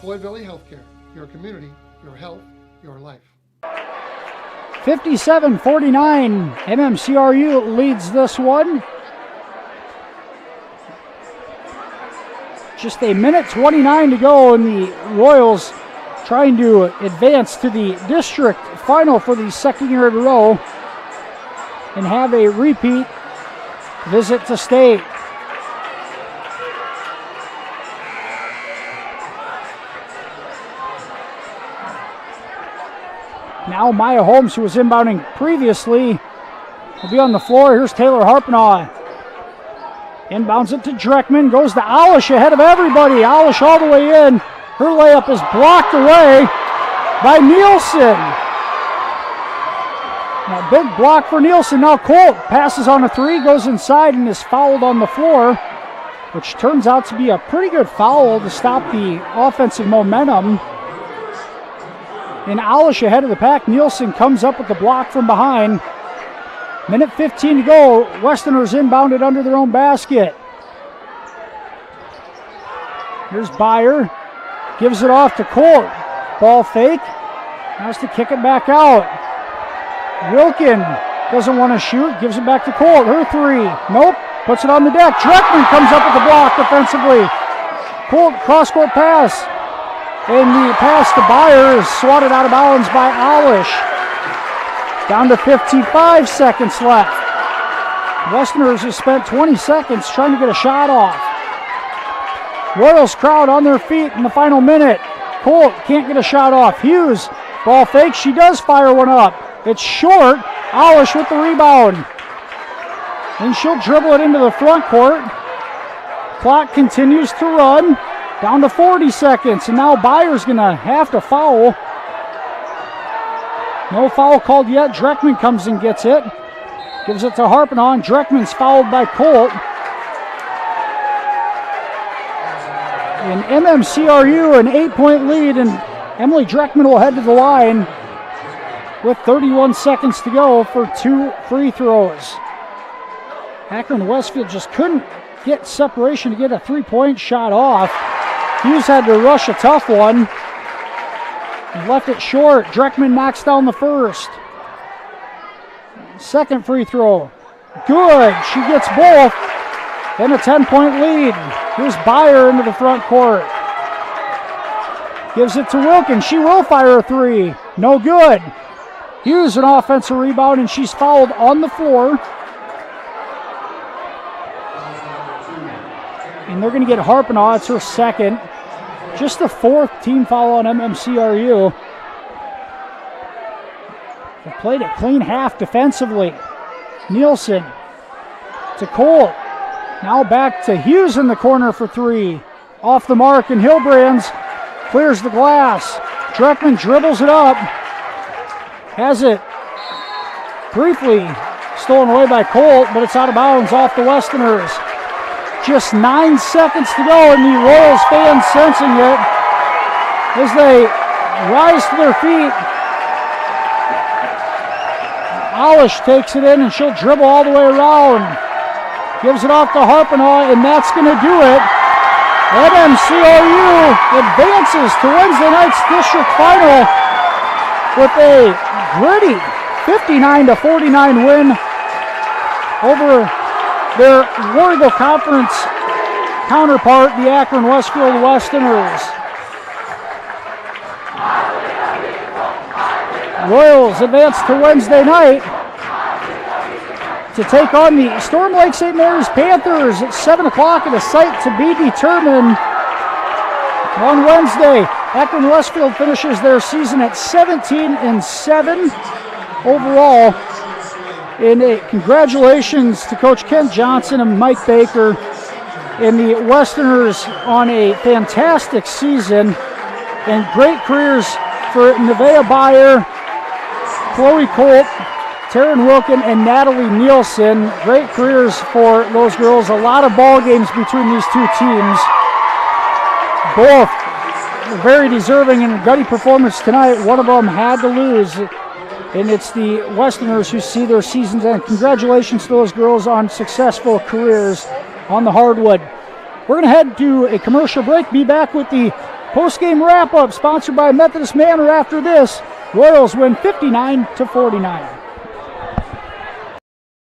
Floyd Valley Healthcare, your community, your health, your life. 57-49, MMCRU leads this one. Just a minute 29 to go, and the Royals trying to advance to the district final for the second year in a row and have a repeat visit to state. Now Maya Holmes, who was inbounding previously, will be on the floor. Here's Taylor Harpenaugh. Inbounds it to Dreckman, goes to Alish ahead of everybody. Alish all the way in. Her layup is blocked away by Nielsen. Now big block for Nielsen. Now Colt passes on a three, goes inside and is fouled on the floor, which turns out to be a pretty good foul to stop the offensive momentum. And Alish ahead of the pack. Nielsen comes up with the block from behind. Minute 15 to go. Westerners inbounded under their own basket. Here's Byer. Gives it off to Colt. Ball fake. Has to kick it back out. Wilkin doesn't want to shoot. Gives it back to Colt. Her three. Nope. Puts it on the deck. Dreckman comes up with the block defensively. Colt cross-court pass. And the pass to Byer is swatted out of bounds by Alish. Down to 55 seconds left. Westerners have spent 20 seconds trying to get a shot off. Royals crowd on their feet in the final minute. Colt can't get a shot off. Hughes, ball fake. She does fire one up. It's short. Alish with the rebound. And she'll dribble it into the front court. Clock continues to run. Down to 40 seconds. And now Byer's going to have to foul. No foul called yet. Dreckman comes and gets it. Gives it to Harpenaugh, and Dreckman's fouled by Colt. In MMCRU, an 8-point lead, and Emily Dreckman will head to the line with 31 seconds to go for 2 free throws. Akron-Westfield just couldn't get separation to get a 3-point shot off. Hughes had to rush a tough one. He left it short. Dreckman knocks down the first. Second free throw. Good. She gets both. And a 10-point lead. Here's Byer into the front court. Gives it to Wilkins. She will fire a 3. No good. Hughes an offensive rebound, and she's fouled on the floor. And they're going to get Harpenaugh. It's her second. Just the 4th team foul on MMCRU. They played a clean half defensively. Nielsen to Colt. Now back to Hughes in the corner for 3. Off the mark, and Hilbrands clears the glass. Dreckman dribbles it up. Has it briefly stolen away by Colt, but it's out of bounds off the Westerners. Just 9 seconds to go, and the Royals fans sensing it as they rise to their feet. Alish takes it in, and she'll dribble all the way around. Gives it off to Harpenaugh, and that's going to do it. MMCRU advances to Wednesday night's district final with a gritty 59-49 win over their Warrego Conference counterpart, the Akron-Westfield Westerners. Royals advance to Wednesday night to take on the Storm Lake St. Mary's Panthers at 7 o'clock at a site to be determined on Wednesday. Akron-Westfield finishes their season at 17-7 overall. And congratulations to Coach Kent Johnson and Mike Baker and the Westerners on a fantastic season, and great careers for Nevaeh Byer, Chloe Colt, Taryn Wilkin, and Natalie Nielsen. Great careers for those girls. A lot of ball games between these two teams. Both very deserving and gutty performance tonight. One of them had to lose, and it's the Westerners who see their seasons end. Congratulations to those girls on successful careers on the hardwood. We're going to head to a commercial break. Be back with the post-game wrap-up sponsored by Methodist Manor after this. Royals win 59-49.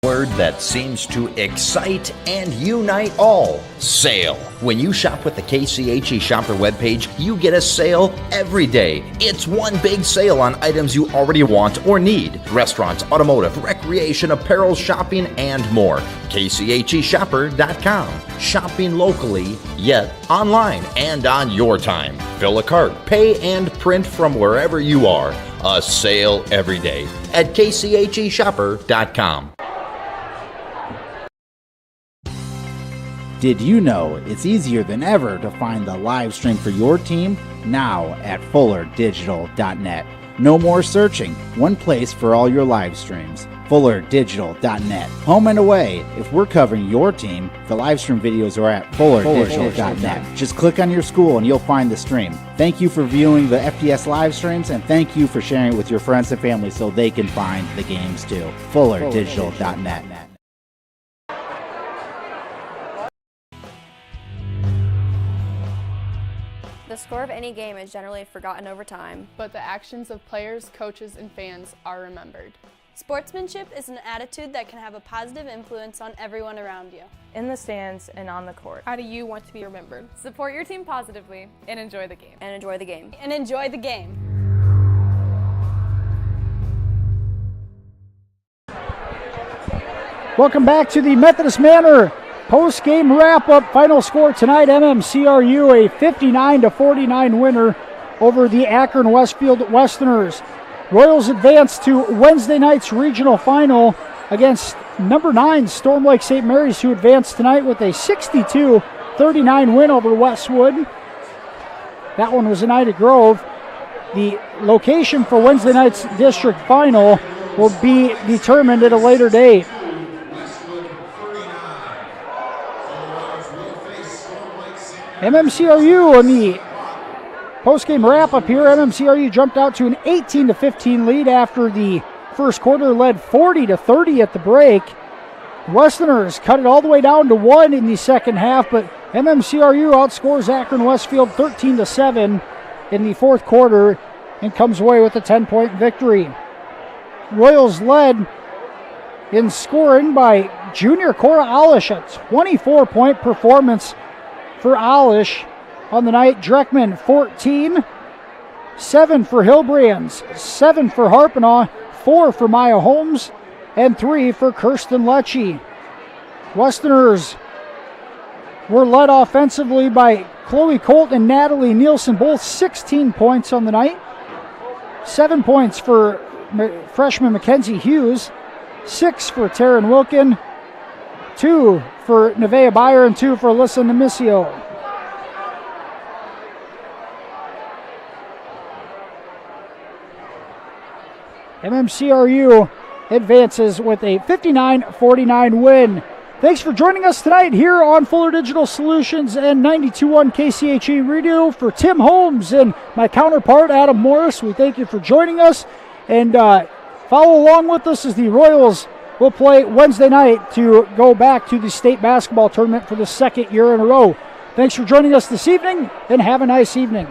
Word that seems to excite and unite all. Sale. When you shop with the KCHE Shopper webpage, you get a sale every day. It's one big sale on items you already want or need. Restaurants, automotive, recreation, apparel, shopping, and more. KCHEshopper.com. Shopping locally, yet online and on your time. Fill a cart, pay, and print from wherever you are. A sale every day at KCHEshopper.com. Did you know it's easier than ever to find the live stream for your team? Now at FullerDigital.net. No more searching. One place for all your live streams. FullerDigital.net. Home and away. If we're covering your team, the live stream videos are at FullerDigital.net. Just click on your school and you'll find the stream. Thank you for viewing the FDS live streams, and thank you for sharing it with your friends and family so they can find the games too. FullerDigital.net. The score of any game is generally forgotten over time, but the actions of players, coaches, and fans are remembered. Sportsmanship is an attitude that can have a positive influence on everyone around you. In the stands and on the court. How do you want to be remembered? Support your team positively and enjoy the game. And enjoy the game. And enjoy the game. Welcome back to the Methodist Manor post-game wrap-up. Final score tonight, MMCRU a 59-49 winner over the Akron-Westfield Westerners. Royals advance to Wednesday night's regional final against number 9 Storm Lake St. Mary's, who advanced tonight with a 62-39 win over Westwood. That one was in Ida Grove. The location for Wednesday night's district final will be determined at a later date. MMCRU in the post-game wrap-up here. MMCRU jumped out to an 18-15 lead after the first quarter, led 40-30 at the break. Westerners cut it all the way down to 1 in the second half, but MMCRU outscores Akron-Westfield 13-7 in the fourth quarter and comes away with a 10-point victory. Royals led in scoring by junior Cora Alish, a 24-point performance for Alish on the night. Dreckman 14, 7 for Hillbrands, 7 for Harpenaugh, 4 for Maya Holmes, and 3 for Kirsten Lecce. Westerners were led offensively by Chloe Colt and Natalie Nielsen, both 16 points on the night. 7 points for freshman Mackenzie Hughes, 6 for Taryn Wilkin, 2 for Nevaeh Byer, and 2 for Alyssa Nemesio. MMCRU advances with a 59-49 win. Thanks for joining us tonight here on Fuller Digital Solutions and 92.1 KCHE Radio. For Tim Holmes and my counterpart, Adam Morris, we thank you for joining us. And follow along with us as the Royals will play Wednesday night to go back to the state basketball tournament for the second year in a row. Thanks for joining us this evening, and have a nice evening.